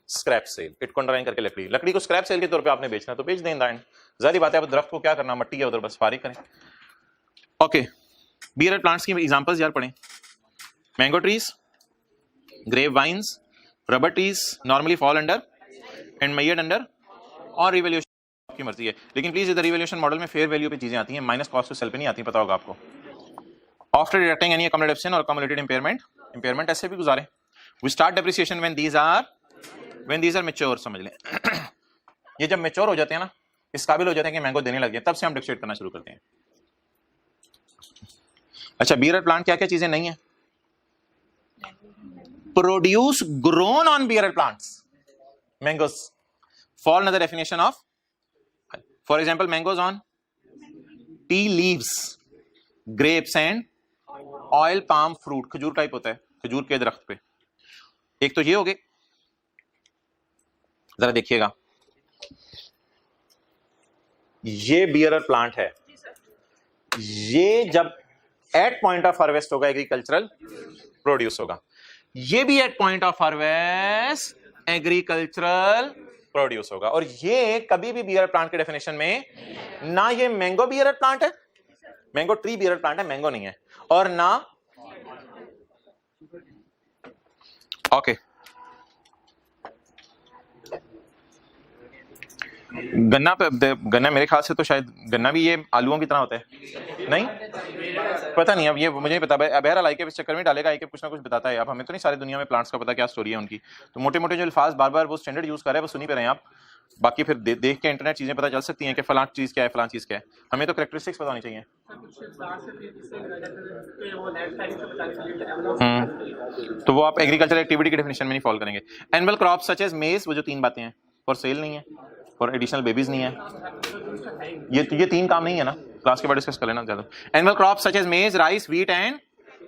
scrap sale, it को अंडरलाइन करके, लकड़ी को स्क्रैप सेल के तौर पे आपने बेचना तो बेच दें। जाहिर बात है, अब दरख्त को क्या करना, मट्टी है उधर, बस फारिग करें। ओके, बियर प्लांट्स की एग्जांपल्स यार पढ़ें। Mango trees, grape vines, rubber trees normally fall under and measured under, और रिवैल्यूएशन आपकी मर्जी है। लेकिन प्लीज इधर रिवैल्यूएशन मॉडल में फेयर वैल्यू पे चीजें आती हैं, माइनस कॉस्ट टू सेल पे नहीं आती, पता होगा आपको। After deducting any accumulated absent और अक्यूमुलेटेड इंपेयरमेंट ऐसे भी गुजारे। We start depreciation when these are mature, समझ लें ये जब मैच्योर हो जाते हैं ना, इस काबिल हो जाते हैं कि मैंगो देने लगे, तब से हम डेप्रिसिएट करना शुरू करते हैं। अच्छा, बियर प्लांट क्या क्या चीजें नहीं है? Produce grown on beer plants, mangoes fall under the definition of, for example, mangoes on tea leaves, grapes and oil palm fruit, खजूर टाइप होता है, खजूर के दरख्त पे। एक तो ये हो गए, जरा देखिएगा, ये बियर प्लांट है, ये जब एट पॉइंट ऑफ हार्वेस्ट होगा एग्रीकल्चरल प्रोड्यूस होगा, ये भी at point of harvest agricultural produce होगा। और ये कभी भी बियर प्लांट के डेफिनेशन में ना ये मैंगो बियर प्लांट है, मैंगो ट्री बियर प्लांट है, मैंगो नहीं है, और ना ओके गन्ना मेरे ख्याल से तो शायद गन्ना भी ये आलूओं की तरह होता है, नहीं पता नहीं, अब ये मुझे नहीं पता। बहरहाल आईके इस चक्कर में डालेगा, आईके कुछ ना कुछ बताता है। अब हमें तो नहीं सारी दुनिया में प्लांट्स का पता क्या स्टोरी है उनकी, तो मोटे मोटे जो अल्फाज बार बार वो स्टैंडर्ड यूज कर रहे हैं वो सुनी पे रहे हैं आप। बाकी फिर देख के इंटरनेट चीजें पता चल सकती हैं कि फलां चीज क्या है, फलां चीज क्या है। हमें तो कैरेक्टरिस्टिक्स पता होनी चाहिए। तो वो आप एग्रीकल्चर एक्टिविटी की डेफिनेशन में नहीं फॉलो करेंगे। एनुअल क्रॉप सच एज मेज, वो जो 3 बातें हैं, फॉर सेल नहीं है, फॉर एडिशनल बेबीज नहीं है, ये 3 काम नहीं है ना, क्लास के बाद डिस्कस कर लेना ज्यादा। एनुअल क्रॉप सच एज मेज, राइस, व्हीट एंड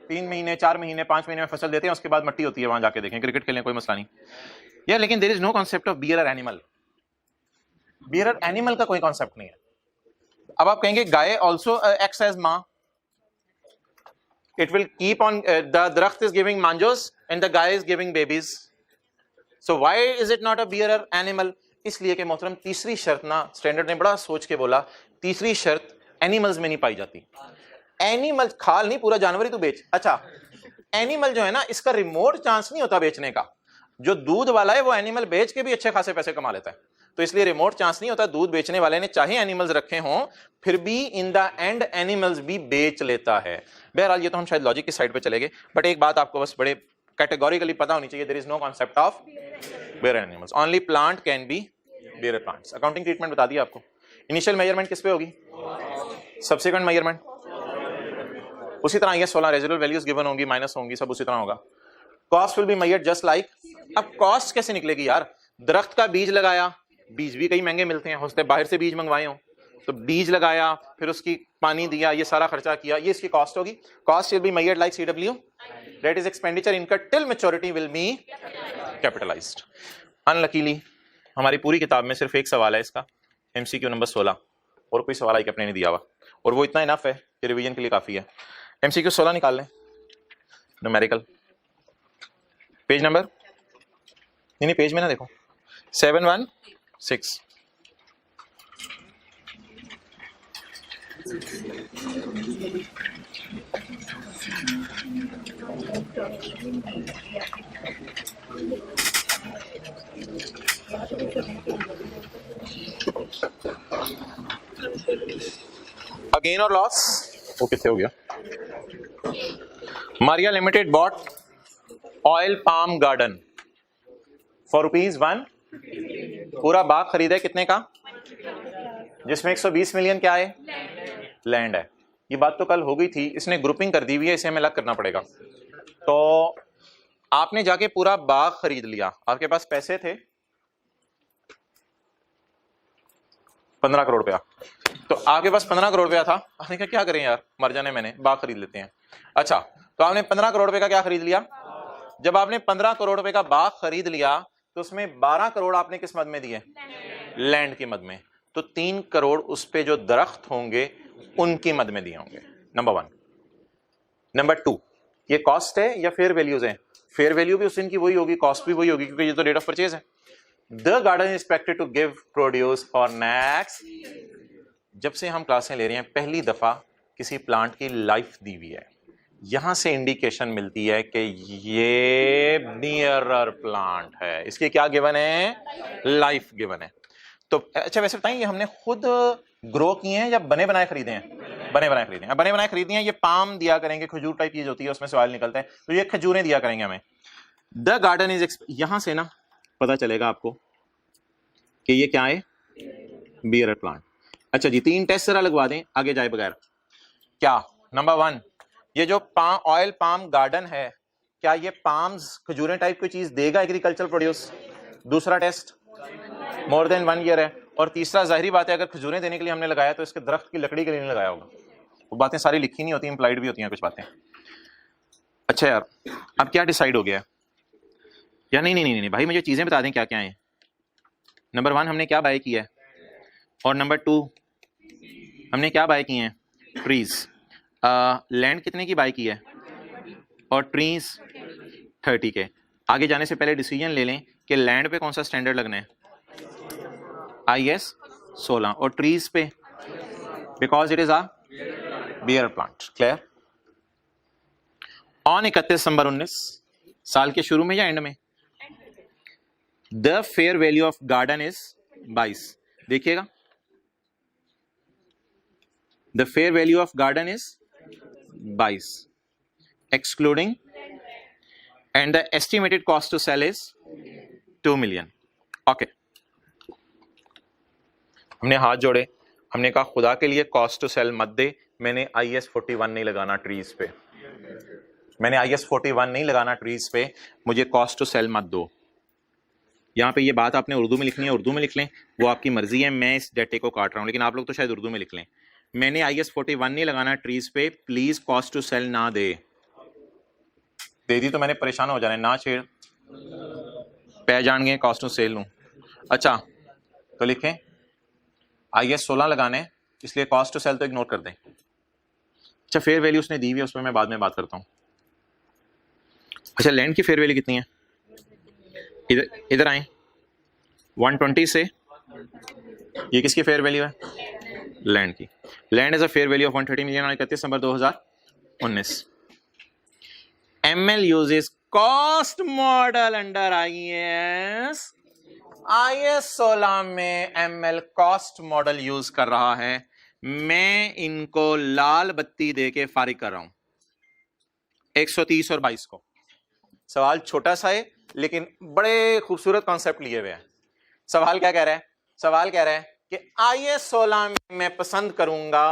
3 महीने 4 महीने 5 महीने में फसल देते हैं, उसके बाद मट्टी होती है, वहां जाके देखें, क्रिकेट खेलें, कोई मसला नहीं यार। लेकिन there is no concept of bearer animal. Bearer animal का कोई कॉन्सेप्ट नहीं है। अब आप कहेंगे गाय ऑल्सो एक्ट्स एज मां, it will keep on the दरख्त is giving mangoes and the guy is giving babies, so why is it not a bearer animal? इसलिए कि मोहतरम तीसरी शर्त ना स्टैंडर्ड ने बड़ा सोच के बोला, तीसरी शर्त एनिमल्स में नहीं पाई जाती। एनिमल खाल नहीं, पूरा जानवर ही तो बेच। अच्छा एनिमल जो है ना, इसका रिमोट चांस नहीं होता बेचने का। जो दूध वाला है वो एनिमल बेच के भी अच्छे खासे पैसे कमा लेता है, तो इसलिए रिमोट चांस नहीं होता। दूध बेचने वाले ने चाहे एनिमल्स रखे हों, फिर भी इन द एंड एनिमल्स भी बेच लेता है। बहरहाल ये तो हम शायद लॉजिक की साइड पे चले गए, बट एक बात आपको बस बड़े कैटेगोरिकली पता होनी चाहिए, there is no concept of bear animals, only plant can be bear plants. Accounting treatment बता दिया आपको। इनिशियल मेजरमेंट किस पे होगी, सब्सिक्वेंट मेजरमेंट उसी तरह ये 16 रेजिडुअल वैल्यूज गिवन होंगी, माइनस होंगी, सब उसी तरह होगा। Cost will be measured just like. अब कॉस्ट कैसे निकलेगी यार, दरख्त का बीज लगाया, बीज भी कई महंगे मिलते हैं, हो सकता है बाहर से बीज मंगवाए हो, तो बीज लगाया, फिर उसकी पानी दिया, ये सारा खर्चा किया, ये इसकी कॉस्ट होगी। Cost will be measured like CW, that is expenditure incurred till maturity will be capitalised. Unluckily हमारी पूरी किताब में सिर्फ एक सवाल है इसका, MCQ नंबर 16, और कोई सवाल अपने नहीं दिया हुआ, और वो इतना इनफ है कि रिवीजन के लिए काफी है। MCQ 16 निकाल लें, न्यूमेरिकल, पेज नंबर नहीं पेज में ना देखो, 716। अगेन और लॉस, वो कितने हो गया। Maria limited bot oil palm garden for ₹1। पूरा बाग खरीदा है कितने का, जिसमें 120 मिलियन क्या है, लैंड है। ये बात तो कल हो गई थी, इसने ग्रुपिंग कर दी हुई है, इसे हमें अलग करना पड़ेगा। तो आपने जाके पूरा बाग खरीद लिया, आपके पास पैसे थे 15 करोड़ रुपया, तो आपके पास 15 करोड़ रुपया था, आपने कहा क्या करें यार, मर जाने मैंने, बाग खरीद लेते हैं। अच्छा, तो आपने 15 करोड़ रुपए का क्या खरीद लिया। जब आपने 15 करोड़ रुपए का बाग खरीद लिया, तो उसमें 12 करोड़ आपने किस मद में दिए, लैंड की मद में, तो 3 करोड़ उस पे जो दरख्त होंगे उनकी मद में दिए होंगे। नंबर 1। नंबर 2, ये कॉस्ट है या फेयर वैल्यूज है, फेयर वैल्यू भी उस दिन की वही होगी, कॉस्ट भी वही होगी, क्योंकि ये तो रेट ऑफ परचेज है। The garden is expected to give produce for next. जब से हम क्लासें ले रहे हैं, पहली दफा किसी प्लांट की लाइफ दी हुई है, यहां से इंडिकेशन मिलती है कि ये बियरर प्लांट है, इसकी क्या गिवन है, लाइफ गिवन है। तो अच्छा वैसे बताइए, ये हमने खुद ग्रो किए हैं या बने बनाए खरीदे हैं, बने बनाए खरीदे हैं। बने बनाए खरीदे हैं, ये पाम दिया करेंगे, खजूर टाइप चीज होती है, उसमें से ऑयल निकलता है, तो ये खजूरें दिया करेंगे हमें। द गार्डन इज, यहां से ना पता चलेगा आपको कि ये क्या है, बियरर प्लांट। अच्छा जी, 3 टेस्ट जरा लगवा दें आगे जाए बगैर। क्या, नंबर 1, ये जो ऑयल पाम गार्डन है, क्या ये पाम्स खजूरें टाइप की चीज देगा एग्रीकल्चर प्रोड्यूस। दूसरा टेस्ट, मोर देन 1 ईयर है। और तीसरा, जाहिर बात है अगर खजूरें देने के लिए हमने लगाया तो इसके दरख्त की लकड़ी के लिए नहीं लगाया होगा। वो बातें सारी लिखी नहीं होती, इंप्लाइड भी होती हैं कुछ बातें। अच्छा यार, अब क्या डिसाइड हो गया, या नहीं भाई मुझे चीजें बता दें क्या क्या है। नंबर 1 हमने क्या बाय किया है, और नंबर 2 हमने क्या बाय किए हैं, ट्रीज। लैंड कितने की बाय की है, और ट्रीज 30 के। आगे जाने से पहले डिसीजन ले लें कि लैंड पे कौन सा स्टैंडर्ड लगना है, IS 16, और ट्रीज पे because it is a bearer plant. Clear. On 31 दिसंबर 19 साल के शुरू में या एंड में, the fair value of garden is 22। देखिएगा, the fair value of garden is 22 excluding and the estimated cost to sell is 2 million. Okay, हमने हाथ जोड़े, हमने कहा खुदा के लिए कॉस्ट टू सेल मत दे, मैंने IS 41 नहीं लगाना ट्रीज पे, मैंने IS 41 नहीं लगाना ट्रीज पे, मुझे कॉस्ट टू सेल मत दो। यहाँ पे ये बात आपने उर्दू में लिखनी है, उर्दू में लिख लें, वो आपकी मर्जी है, मैं इस डेटे को काट रहा हूँ, लेकिन आप लोग तो शायद उर्दू में लिख लें। मैंने IS 41 नहीं लगाना ट्रीज पे, प्लीज कॉस्ट टू सेल ना दे दी तो मैंने परेशान हो जाना, ना छेड़, पै जान गए कॉस्ट टू सेल लूँ। अच्छा तो लिखें IS 16 लगाने, इसलिए कॉस्ट टू सेल तो इग्नोर कर दें। अच्छा फेयर वैल्यू उसने दी हुई है, उस पर मैं बाद में बात करता हूँ। अच्छा लैंड की फेयर वैल्यू कितनी है, इधर आए, 120 से ये किसकी फेयर वैल्यू है, लैंड की। Land is a fair value of 130 million on 31 December 2019। ML uses cost model under IS 16 में ML कॉस्ट मॉडल यूज कर रहा है। मैं इनको लाल बत्ती देके फारिग कर रहा हूं 130 और 22 को। सवाल छोटा सा है लेकिन बड़े खूबसूरत कॉन्सेप्ट लिए हुए हैं। सवाल क्या कह रहा है, सवाल कह रहा है कि IS 16 में मैं पसंद करूंगा,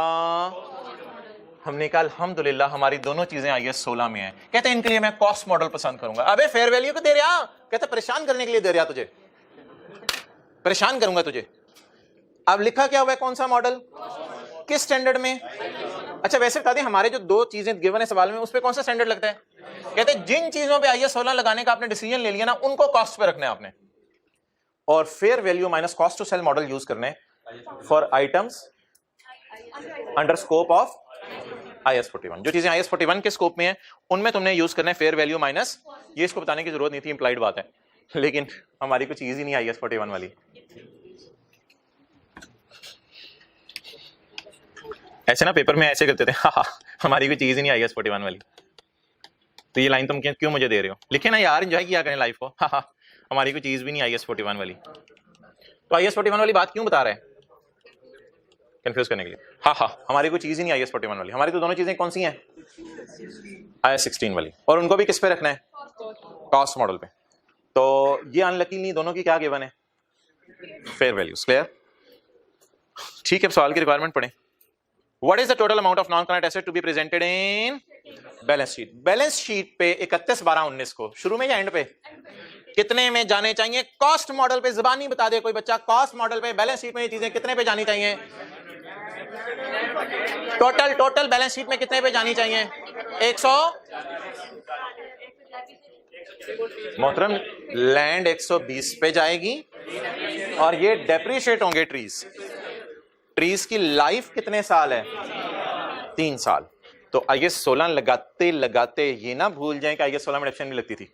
हमने कहा अल्हम्दुलिल्लाह हमारी दोनों चीजें IS 16 में हैं। कहते हैं इनके लिए मैं कॉस्ट मॉडल पसंद करूंगा। अबे फेयर वैल्यू को दे रहा, कहते परेशान करने के लिए दे रहा, तुझे परेशान करूंगा तुझे। अब लिखा क्या हुआ है, कौन सा मॉडल, किस स्टैंडर्ड में। अच्छा वैसे बता दें हमारे जो दो चीजें गिवन है सवाल में, उस पर कौन सा स्टैंडर्ड लगता है। कहते हैं जिन चीजों पे IS 16 लगाने का आपने डिसीजन ले लिया ना, उनको कॉस्ट पे रखना है आपने, और fair value minus cost to sell model use करने for items under scope of IS 41। जो चीजें IS 41 के स्कोप में है उनमें तुमने यूज करना है फेयर वैल्यू माइनस, ये इसको बताने की जरूरत नहीं थी, इंप्लाइड बात है, लेकिन हमारी कुछ चीज ही नहीं IS 41 वाली। ऐसे ना पेपर में ऐसे करते थे, हाँ हमारी कोई चीज ही नहीं IS 41 वाली। तो ये लाइन तुम क्यों मुझे दे रहे हो, लिखे ना यार, एंजॉय किया करें लाइफ को। हाँ हमारी कोई चीज भी नहीं IS 41 वाली। तो IS 41 वाली बात क्यों बता रहे हैं, कंफ्यूज करने के लिए। हाँ हमारी कोई चीज ही नहीं IS 41 वाली, हमारी तो दोनों चीजें कौन सी हैं, IS 16 वाली, और उनको भी किस पे रखना है, कॉस्ट मॉडल पे। तो ये अनलकीली दोनों की क्या गिवन है, फेयर वैल्यूज। क्लियर, ठीक है। सवाल की रिक्वायरमेंट पढ़ें। What is the total amount of non-current asset to be presented in balance sheet. Balance sheet पे 31/12/19 को शुरू में या एंड पे कितने में जाने चाहिए, कॉस्ट मॉडल पे जुबानी बता दे कोई बच्चा, कॉस्ट मॉडल पे बैलेंस शीट में ये चीजें कितने पे जानी चाहिए, टोटल बैलेंस शीट में कितने पे जानी चाहिए, 100। मोहतरम लैंड 120 पे जाएगी और ये डेप्रिशिएट होंगे ट्रीज की लाइफ कितने साल है, 3 साल। तो IS 16 लगाते लगाते ये ना भूल जाएं कि IS 16 में डिडक्शन नहीं लगती थी।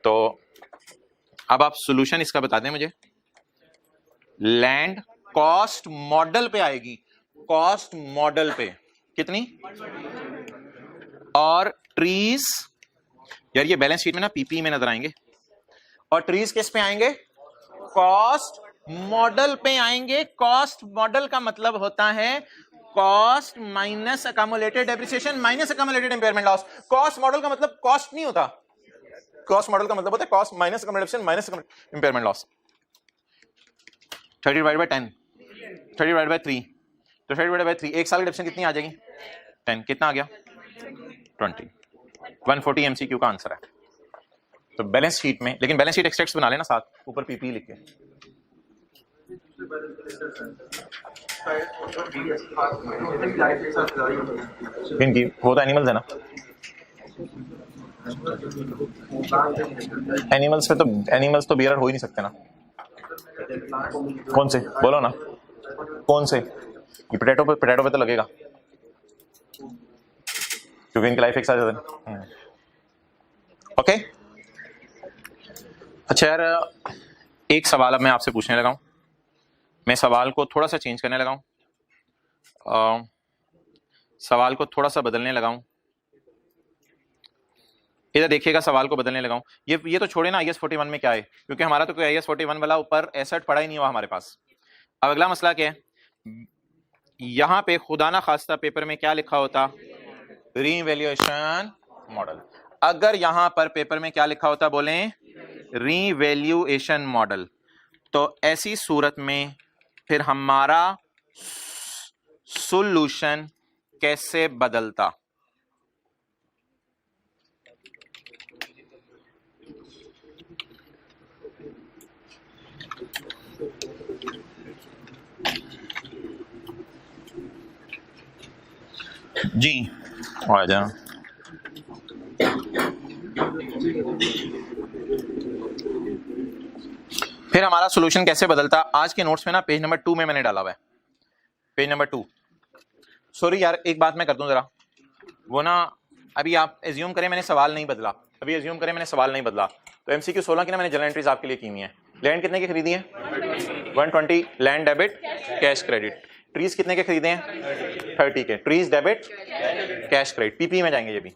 तो अब आप सॉल्यूशन इसका बता दें मुझे। लैंड कॉस्ट मॉडल पे आएगी, कॉस्ट मॉडल पे कितनी, और ट्रीज, यार ये बैलेंस शीट में ना PPE में नजर आएंगे, और ट्रीज किस पे आएंगे, कॉस्ट मॉडल पे आएंगे। कॉस्ट मॉडल का मतलब होता है cost minus accumulated depreciation minus accumulated impairment loss. Cost model का मतलब कॉस्ट नहीं होता, कॉस्ट मॉडल का मतलब होता है cost minus accumulation minus impairment loss. 30/10, 30/3, तो 30/3 एक साल की डिडक्शन कितनी आ जाएगी, 10, कितना आ गया 20। 140 MCQ का आंसर है। तो बैलेंस शीट में, लेकिन बैलेंस शीट एक्सट्रैक्ट्स बना लेना साथ, ऊपर PPE लिख के। इनकी वो तो एनिमल्स है ना, एनिमल्स तो बियर हो ही नहीं सकते ना। कौन से बोलो ना, कौन से, ये पोटैटो पे तो लगेगा क्योंकि इनकी लाइफ एक साथ ज्यादा। ओके अच्छा यार, एक सवाल अब मैं आपसे पूछने लगा हूं, मैं सवाल को थोड़ा सा चेंज करने लगा हूं, सवाल को थोड़ा सा बदलने लगा हूं। इधर देखिएगा, सवाल को बदलने लगा हूं। ये तो छोड़े ना IS 41 में क्या है, क्योंकि हमारा तो कोई IS 41 वाला ऊपर एसेट पड़ा ही नहीं हुआ हमारे पास। अब अगला मसला क्या है, यहां पे खुदा ना खास्ता पेपर में क्या लिखा होता, रीवैल्यूएशन मॉडल। अगर यहां पर पेपर में क्या लिखा होता, बोलें रीवैल्यूएशन मॉडल, तो ऐसी सूरत में फिर हमारा सॉल्यूशन कैसे बदलता। जी आ जा, फिर हमारा सॉल्यूशन कैसे बदलता। आज के नोट्स में ना पेज नंबर 2 में मैंने डाला हुआ है, पेज नंबर 2। सॉरी यार, एक बात मैं कर दूं जरा, वो ना अभी आप एज्यूम करें मैंने सवाल नहीं बदला, अभी एज्यूम करें मैंने सवाल नहीं बदला, तो एमसीक्यू 16 की ना मैंने जनरल एंट्रीज आपके लिए की हुई है। लैंड कितने की खरीदी है, 120 land debit cash credit. Trees कितने के खरीदे हैं, 30 के। Trees debit cash credit, PP में जाएंगे ये भी।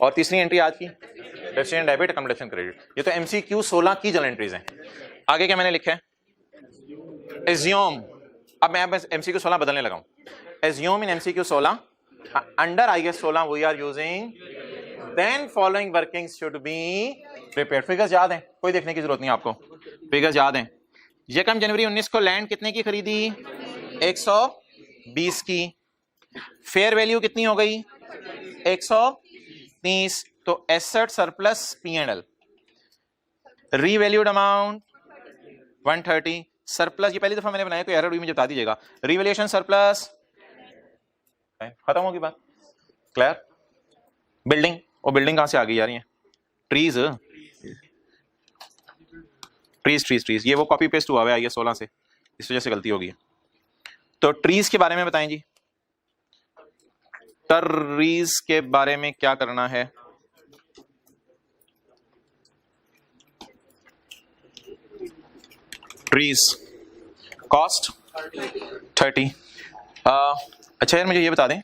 और तीसरी एंट्री आज की रेसिडेंट डेबिट अकोमोडेशन क्रेडिट। ये तो एमसीक्यू 16 की जनरल एंट्रीज हैं। आगे क्या मैंने लिखा है, एज्यूम। अब मैं बस एमसीक्यू 16 बदलने लगा हूं। Assume in MCQ 16 under IS 16 we are using then following workings should be prepared. Figures याद हैं, कोई देखने की जरूरत नहीं आपको, फिगर्स याद हैं। यकम जनवरी 19 को लैंड कितने की खरीदी, 120 की। फेयर वैल्यू कितनी हो गई, 130। तो asset surplus P&L। Revalued amount 130। Surplus, ये पहली दफा मैंने बनाया, कोई एरर हुई मुझे बता दीजिएगा। रिवैल्यूएशन सरप्लस, खत्म होगी बात, क्लियर। बिल्डिंग, और बिल्डिंग कहां से आ गई यार, ये ट्रीज ट्रीज ट्रीज ट्रीज, ये वो कॉपी पेस्ट हुआ है IAS 16 से, इस वजह से गलती होगी। तो ट्रीज के बारे में बताएं जी, ट्रीज के बारे में क्या करना है। Trees cost 30। अच्छा यार मुझे ये बता दें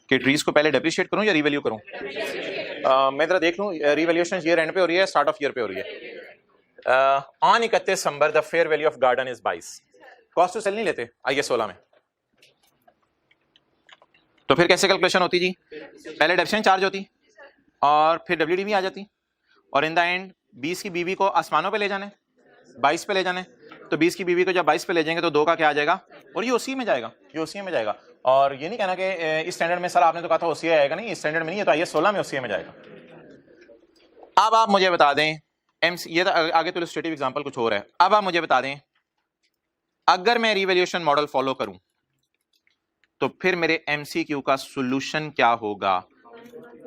कि ट्रीज को पहले डेप्रिशिएट करूं या रिवैल्यू करूं। मैं जरा देख लूं, रिवैल्यूएशन ईयर एंड पे हो रही है, स्टार्ट ऑफ ईयर पे हो रही है। ऑन 31 दिसंबर the fair value of garden is 22। Cost to sell नहीं लेते IAS 16 में, तो फिर कैसे कैलकुलेशन होती जी, पहले डेप्रिसिएशन चार्ज होती और फिर WDV आ जाती, और इन द एंड 20 की बीवी को आसमानों पे ले जाने, 22 पे ले जाने। तो 20 की बीवी को जब 22 पे ले जाएंगे तो 2 का क्या आ जाएगा, और ये उसी में जाएगा, ये उसी में जाएगा। और ये नहीं कहना कि इस स्टैंडर्ड में सर आपने तो कहा था OCI आएगा, नहीं इस स्टैंडर्ड में नहीं है, तो IAS 16 में OCI में जाएगा। अब आप मुझे बता दें, ये तो आगे तो इलस्ट्रेटिव एग्जांपल कुछ और है। अब आप मुझे बता दें, अगर मैं रिवैल्यूएशन मॉडल फॉलो करूं तो फिर मेरे MCQ का सॉल्यूशन क्या होगा,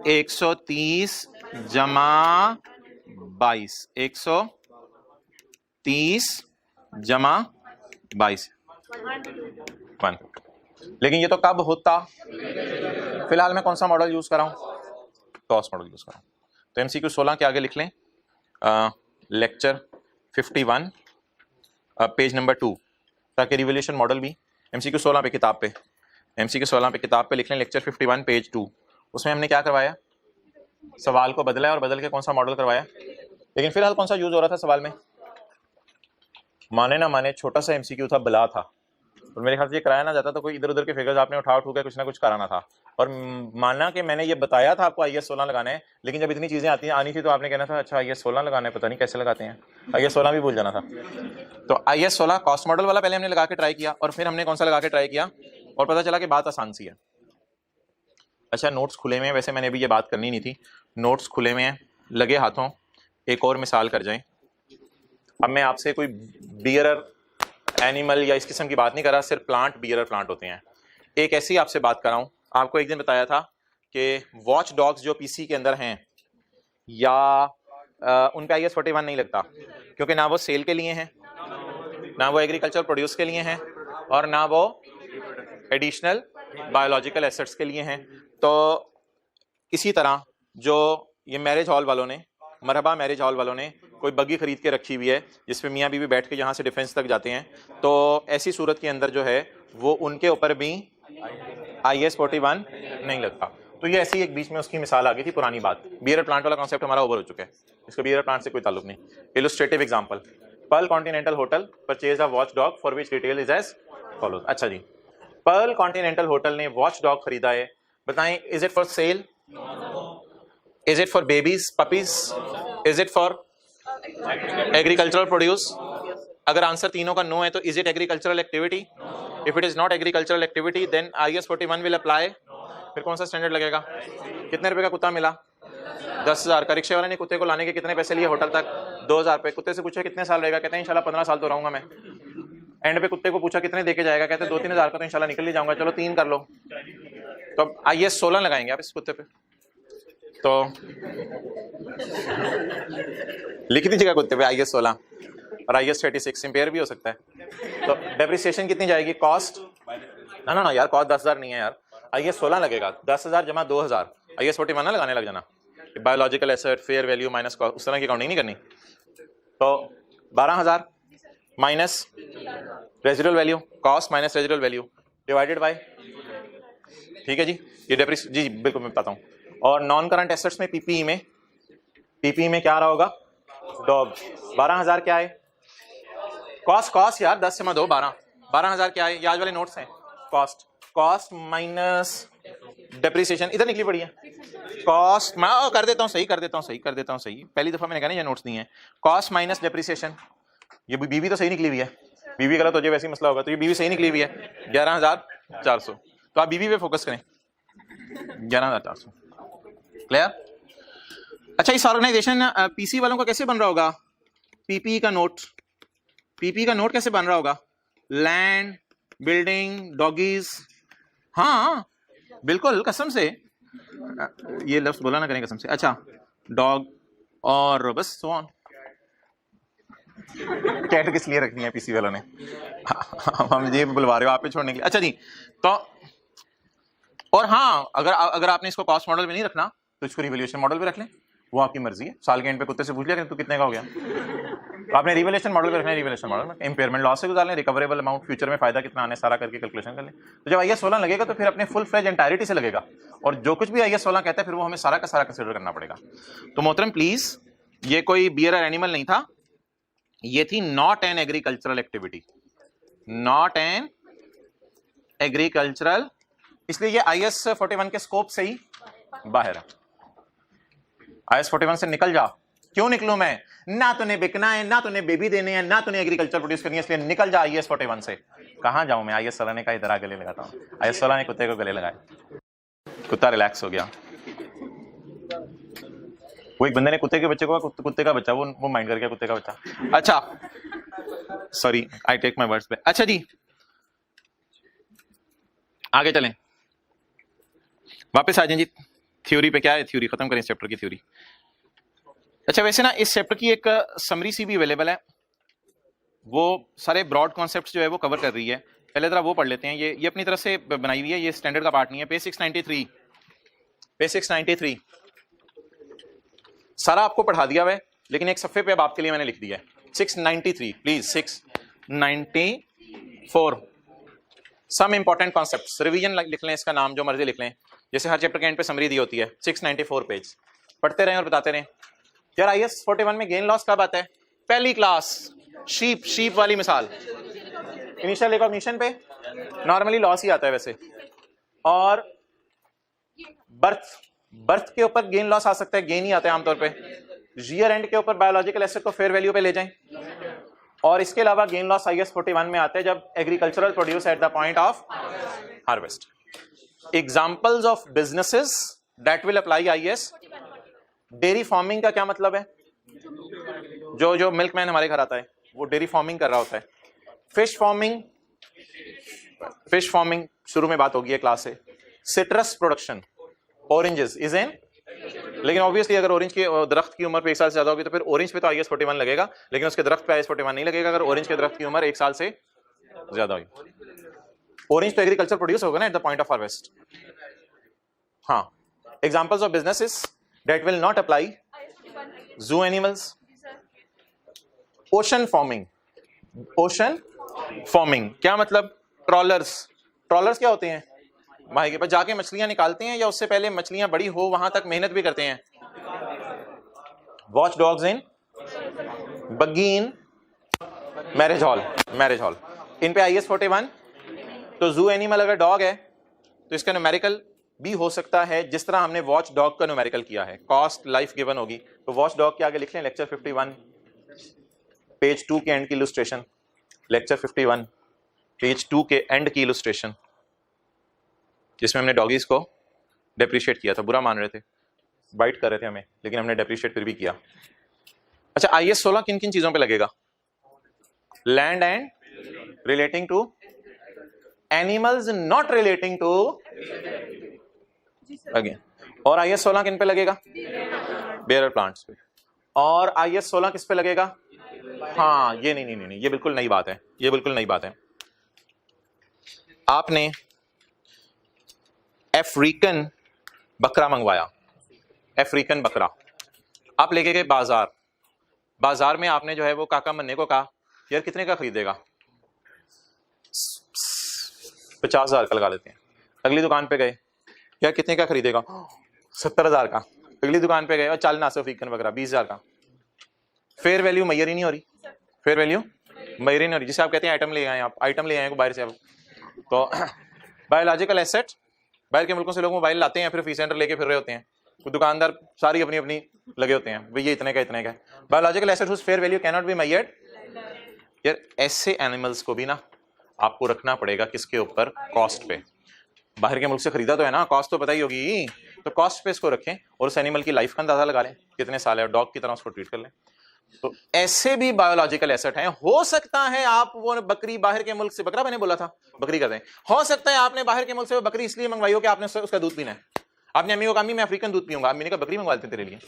130 जमा 22, 130 जमा 22 1। लेकिन ये तो कब होता, फिलहाल मैं कौन सा मॉडल यूज कर रहा हूं, कॉस्ट मॉडल यूज कर रहा हूं। तो MCQ 16 के आगे लिख लें लेक्चर 51 पेज नंबर 2, ताकि रिवैल्यूएशन मॉडल भी MCQ 16 पे किताब पे, MCQ 16 पे किताब पे लिख लें लेक्चर 51 पेज 2। उसमें हमने क्या करवाया, सवाल को बदला है और बदल के कौन सा मॉडल करवाया। लेकिन फिलहाल कौन सा यूज हो रहा था सवाल में, माने ना माने छोटा सा MCQ था, बला था, और मेरे ख्याल से ये कराया ना जाता तो कोई इधर उधर के फिगर्स आपने उठा के कुछ ना कुछ कराना था। और मानना कि मैंने ये बताया था आपको IAS 16 लगाना है, लेकिन जब इतनी चीजें आनी थी तो आपने कहना था अच्छा IAS 16 लगाना है, पता नहीं कैसे लगाते हैं, IAS 16 भी भूल जाना था। तो IAS 16 कॉस्ट मॉडल वाला पहले हमने लगा के ट्राई किया, और फिर हमने कौन सा लगा के ट्राई किया, और पता चला कि बात आसान सी है। अच्छा नोट्स खुले में हैं, वैसे मैंने अभी ये बात करनी नहीं थी, नोट्स खुले में हैं, लगे हाथों एक और मिसाल कर जाएं। अब मैं आपसे कोई बियरर एनिमल या इस किस्म की बात नहीं कर रहा, सिर्फ प्लांट, बियरर प्लांट होते हैं। एक ऐसी आपसे बात कर रहा हूं, आपको एक दिन बताया था कि वॉच डॉग्स जो PC के अंदर हैं या उन पे IAS 41 नहीं लगता, क्योंकि ना वो सेल के लिए हैं, ना वो एग्रीकल्चर प्रोड्यूस के लिए हैं, और ना वो एडिशनल बायोलॉजिकल एसेट्स के लिए हैं। तो इसी तरह जो ये मैरिज हॉल वालों ने, मरहबा मैरिज हॉल वालों ने कोई बग्गी खरीद के रखी हुई है जिसमें मियाँ बीवी बैठ के यहाँ से डिफेंस तक जाते हैं, तो ऐसी सूरत के अंदर जो है वो उनके ऊपर भी IAS 41 नहीं लगता। तो ये ऐसी एक बीच में उसकी मिसाल आ गई थी, पुरानी बात। बियर प्लांट वाला कॉन्सेप्ट हमारा ओवर हो चुका है, इसको बियर प्लांट से कोई ताल्लुक नहीं। Illustrative example, Pearl Continental hotel purchase a watch dog for which detail is as follows. अच्छा जी, पर्ल कॉन्टिनेंटल होटल ने वॉच डॉग खरीदा है, बताएं is it for sale, is it for babies puppies, is it for agricultural produce? अगर answer तीनों का no है तो is it agricultural activity? If it is not agricultural activity then IAS 41 will apply. फिर कौन सा स्टैंडर्ड लगेगा? कितने रुपए का कुत्ता मिला? 10,000 का। रिक्शे वाले ने कुत्ते को लाने के कितने पैसे लिए होटल तक? 2,000 रुपए। कुत्ते से पूछा कितने साल रहेगा, कहते हैं इंशाल्लाह 15 साल तो रहूंगा मैं। एंड पे कुत्ते को पूछा कितने देके जाएगा, कहते हैं 2-3 हज़ार का तो इंशाल्लाह निकल ही जाऊंगा, चलो 3 कर लो। तो अब IAS 16 लगाएंगे आप इस कुत्ते पे, तो लिख दीजिएगा कुत्ते पे IAS 16 और IAS 36 इंपेयर भी हो सकता है। तो डेप्रिसिएशन कितनी जाएगी? कॉस्ट ना यार, कॉस्ट 10,000 नहीं है यार, IAS 16 लगेगा। 10,000 जमा 2,000, IAS 41 ना लगाने लग जाना। Biological asset fair value minus cost, उस तरह की काउंटिंग नहीं करनी। तो 12,000 minus residual value, cost minus residual value divided by, ठीक है जी, ये डेप्रिस जी बिल्कुल मैं बताता हूँ। और नॉन करंट एसेट्स में PPE में क्या रहा होगा? डॉग। 12,000 क्या है? कॉस्ट यार 10 जमा 2 12, 12,000 क्या है? ये आज वाले नोट्स हैं। कॉस्ट माइनस डेप्रिसिएशन, इधर निकली पड़ी है कॉस्ट। मैं कर देता हूँ सही, पहली दफा मैंने कहा ना ये नोट्स नहीं है। कॉस्ट माइनस डेप्रिसिएशन, ये बीवी तो सही निकली हुई है, बीवी गलत हो जाए वैसे ही मसला होगा, तो ये बीवी सही निकली हुई है 11,400। तो आप बीवी पे फोकस करें, 11,400। क्लियर? अच्छा, इस ऑर्गेनाइजेशन PC वालों का कैसे बन रहा होगा? PPE का नोट कैसे बन रहा होगा? Land, building, doggies. हाँ बिल्कुल, कसम से ये लफ्ज बोला ना करें कसम से। अच्छा, डॉग और बस सो ऑन। कैट किस लिए रखनी है PC वालों ने? हम ये बुलवा रहे हो आप पे छोड़ने के लिए। अच्छा जी, तो और हाँ, अगर आपने इसको कॉस्ट मॉडल में नहीं रखना तो इसको रिवैल्यूएशन मॉडल पे रख लें, वो आपकी मर्जी है। साल के एंड पे कुत्ते से पूछ लिया कि तू कितने का हो गया, तो आपने रिवैल्यूएशन मॉडल पे रखना है, रिवैल्यूएशन मॉडल में इंपेयरमेंट लॉस से गुजार लें, रिकवरेबल अमाउंट फ्यूचर में फायदा कितना आने सारा करके कैलकुलेशन कर लें। तो जब IAS 16 लगेगा तो फिर अपने फुल फ्लेज एंटायरिटी से लगेगा, और जो कुछ भी IAS 16 कहता है फिर वो हमें सारा का सारा कंसिडर करना पड़ेगा। तो मोहतरम प्लीज, ये कोई बियर और एनिमल नहीं था, ये थी not an agricultural activity, not an agricultural, इसलिए ये IAS 41 के स्कोप से ही बाहर है। IAS 41 से निकल जा। क्यों निकलूं मैं? ना तूने बिकना है, ना तूने बेबी देने हैं, ना तूने एग्रीकल्चर प्रोड्यूस करनी है, इसलिए निकल जा IAS 41 से। कहां जाऊं मैं? IAS 16 ने कहा इधर आ गले लगाता हूं। IAS 16 ने कुत्ते को गले लगाए, कुत्ता रिलैक्स हो गया। वो एक बंदे ने कुत्ते के बच्चे को, कुत्ते का बच्चा, वो माइंड कर गया कुत्ते का बच्चा। अच्छा sorry, I take my words back. अच्छा जी, आगे चलें, वापस आ जाएं जी थ्योरी पे। क्या है थ्योरी? खत्म करें इस चैप्टर की थ्योरी। अच्छा, वैसे ना इस चैप्टर की एक समरी सी भी अवेलेबल है, वो सारे ब्रॉड कॉन्सेप्ट्स जो है वो कवर कर रही है। पहले जरा वो पढ़ लेते हैं। ये अपनी तरफ से बनाई हुई है, ये स्टैंडर्ड का पार्ट नहीं है। पेज 693 सारा आपको पढ़ा दिया हुआ है, लेकिन एक सफ़े पे अब आपके लिए मैंने लिख दिया है 693, please 694। Some important concepts, revision लिख लें, इसका नाम जो मर्जी लिख लें, जैसे हर चैप्टर के एंड पे समरी दी होती है। 694 पेज पढ़ते रहें और बताते रहें। यार IAS 41 में गेन लॉस कब आता है? पहली क्लास, शीप वाली मिसाल, इनिशियल रिकॉग्निशन पे नॉर्मली लॉस ही आता है वैसे, और बर्थ के ऊपर गेन लॉस आ सकता है, गेन ही आता है आमतौर पे। ईयर एंड के ऊपर बायोलॉजिकल एसेट को फेयर वैल्यू पे ले जाएं, और इसके अलावा गेन लॉस IAS 41 में आता है जब agricultural produce eight the point of harvest. Examples of businesses that will apply IAS। Dairy farming का क्या मतलब है? जो मिल्कमैन हमारे घर आता है वो डेयरी फार्मिंग कर रहा होता है। फिश फार्मिंग शुरू में बात होगी है क्लास से। Citrus production, oranges is an, लेकिन ऑब्वियसली अगर ऑरेंज के दरख्त की उम्र पे 1 साल से ज्यादा होगी तो फिर ऑरेंज पे तो IAS 41 लगेगा, लेकिन उसके दरख्त पे IAS 41 नहीं लगेगा अगर ऑरेंज के दरख्त की उम्र 1 साल से ज्यादा होगी। ऑरेंज तो एग्रीकल्चर प्रोड्यूस होगा ना at the point of harvest. हाँ, examples of businesses that will not apply, zoo animals, ocean farming क्या मतलब? ट्रॉलर्स क्या होते हैं? भाई के पास जाके मछलियां निकालते हैं, या उससे पहले मछलियां बड़ी हो वहां तक मेहनत भी करते हैं। Watch dogs in, buggy in marriage hall, marriage hall. इन पे IS 41। तो जू एनिमल अगर डॉग है तो इसका न्यूमेरिकल भी हो सकता है जिस तरह हमने वॉच डॉग का न्यूमेरिकल किया है। कॉस्ट लाइफ गिवन होगी तो वॉच डॉग के आगे लिख लें लेक्चर 51 पेज 2 के एंड की इलस्ट्रेशन, लेक्चर 51 पेज 2 के एंड की इलस्ट्रेशन, जिसमें हमने डॉगीज को डेप्रिशिएट किया था। बुरा मान रहे थे, बाइट कर रहे थे हमें, लेकिन हमने डेप्रिशिएट फिर भी किया। अच्छा, IS 16 किन किन चीजों पे लगेगा? Land and relating to animals not relating to again. और IS 16 किन पे लगेगा? बेयर प्लांट्स पे। और IS 16 किस पे लगेगा? हाँ, ये नहीं, ये बिल्कुल नई बात है, ये बिल्कुल नई बात है। आपने अफ्रीकन बकरा मंगवाया, अफ्रीकन बकरा आप लेके गए बाजार। बाजार में आपने जो है वो काका मन्ने को कहा यार कितने का खरीदेगा? 50,000 का लगा लेते हैं। अगली दुकान पे गए, यार कितने का खरीदेगा? 70,000 का। अगली दुकान पे गए और चल नासो अफ्रीकन बकरा 20,000 का। फेयर वैल्यू मैयर ही नहीं हो रही, फेयर वैल्यू मैयर ही नहीं हो रही। जिसे आप कहते हैं आइटम ले आए, आप आइटम ले आए को बाहर से आप। तो बायोलॉजिकल एसेट, बाहर के मुल्कों से लोग मोबाइल लाते हैं फिर फी सेंटर लेके फिर रहे होते हैं, तो दुकानदार सारी अपनी अपनी लगे होते हैं, भैया इतने का इतने का। Biological asset whose fair value can not be measured. यार ऐसे एनिमल्स को भी ना आपको रखना पड़ेगा किसके ऊपर? कॉस्ट पे। बाहर के मुल्क से खरीदा तो है ना, कॉस्ट तो पता ही होगी, तो कॉस्ट पे इसको रखें और उस एनिमल की लाइफ का अंदाजा लगा लें कितने साल है, और डॉग की तरह उसको ट्रीट कर लें। तो ऐसे भी बायोलॉजिकल एसेट हैं। हो सकता है आप वो बकरी बाहर के मुल्क से, बकरा मैंने बोला था बकरी कर दें, हो सकता है आपने बाहर के मुल्क से वो बकरी इसलिए मंगवाई हो कि आपने उसका दूध पीना है। आपने अम्मी को कहा मैं अफ्रीकन दूध पीऊंगा, अम्मी ने कहा बकरी मंगवा लेते तेरे लिए।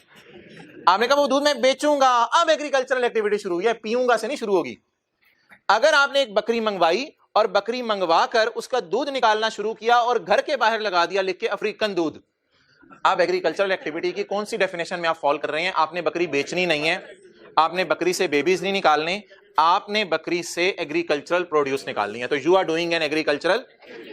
आपने कहा वो दूध मैं बेचूंगा। अब एग्रीकल्चरल एक्टिविटी शुरू हुई है, पीऊंगा से नहीं शुरू होगी। अगर आपने एक बकरी मंगवाई और बकरी मंगवा कर उसका दूध निकालना शुरू किया और घर के बाहर लगा दिया लिख के अफ्रीकन दूध, आप एग्रीकल्चरल एक्टिविटी की कौन सी डेफिनेशन में आप फॉल कर रहे हैं? आपने बकरी बेचनी नहीं है, आपने बकरी से बेबीज नहीं निकालने, आपने बकरी से एग्रीकल्चरल प्रोड्यूस निकालनी है। तो you are doing an agricultural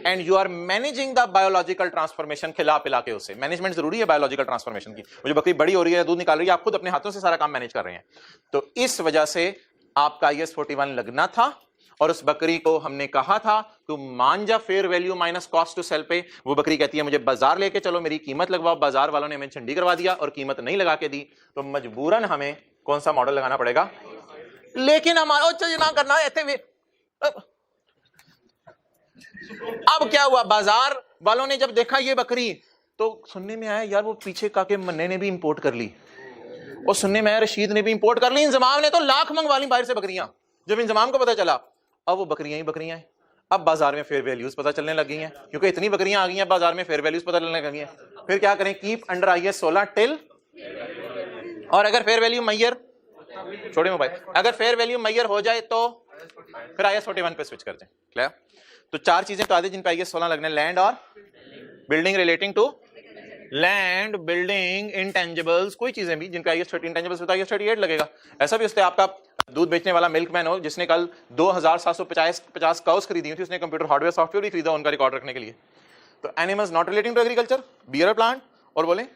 and you are managing the biological transformation. खिला पिला के उसे मैनेजमेंट जरूरी है बायोलॉजिकल ट्रांसफॉर्मेशन की। वो जो बकरी बड़ी हो रही है, दूध निकाल रही है, आप खुद अपने हाथों से सारा काम मैनेज कर रहे हैं। तो इस वजह से आपका IS 41 लगना था। और उस बकरी को हमने कहा था तू मान जा fair value minus cost to sell पे। वो बकरी कहती है मुझे बाजार लेके चलो, मेरी कीमत लगवाओ। बाजार वालों ने हमें झंडी करवा दिया और कीमत नहीं लगा के दी, तो मजबूरन हमें कौन सा मॉडल लगाना पड़ेगा? लेकिन हमारा ना करना ऐसे। अब क्या हुआ, बाजार वालों ने जब देखा ये बकरी, तो सुनने में आया यार वो पीछे काके मन्ने ने भी इंपोर्ट कर ली, और सुनने में आया रशीद ने भी इंपोर्ट कर ली, इंजमाम ने तो लाख मंगवा ली बाहर से बकरियां। जब इंजमाम को पता चला, अब वो बकरियां ही बकरियां हैं। अब बाजार में फेयर वैल्यूज पता चलने लग गई हैं, क्योंकि इतनी बकरियां आ गई हैं बाजार में, फेयर वैल्यूज पता चलने लग गई हैं। फिर क्या करें? Keep under IS 16 till. और अगर फेयर वैल्यू मैयर, छोड़े मोबाइल, अगर फेयर वैल्यू मैयर हो जाए तो फिर IS 41 पे स्विच कर दें। क्लियर? तो चार चीजें तो आदि जिन पे IS 16 लगने, लैंड और building relating to land, building, intangibles, कोई चीजें भी जिनका IS 30 इंटेंजिबल्स होता है IS 38 लगेगा। ऐसा भी उससे आपका दूध बेचने वाला मिल्कमैन हो जिसने कल 2750 काउस खरीदी थी, उसने कंप्यूटर हार्डवेयर सॉफ्टवेयर भी खरीदा उनका रिकॉर्ड रखने के लिए। तो animals not relating to agriculture, bearer plant, और बोले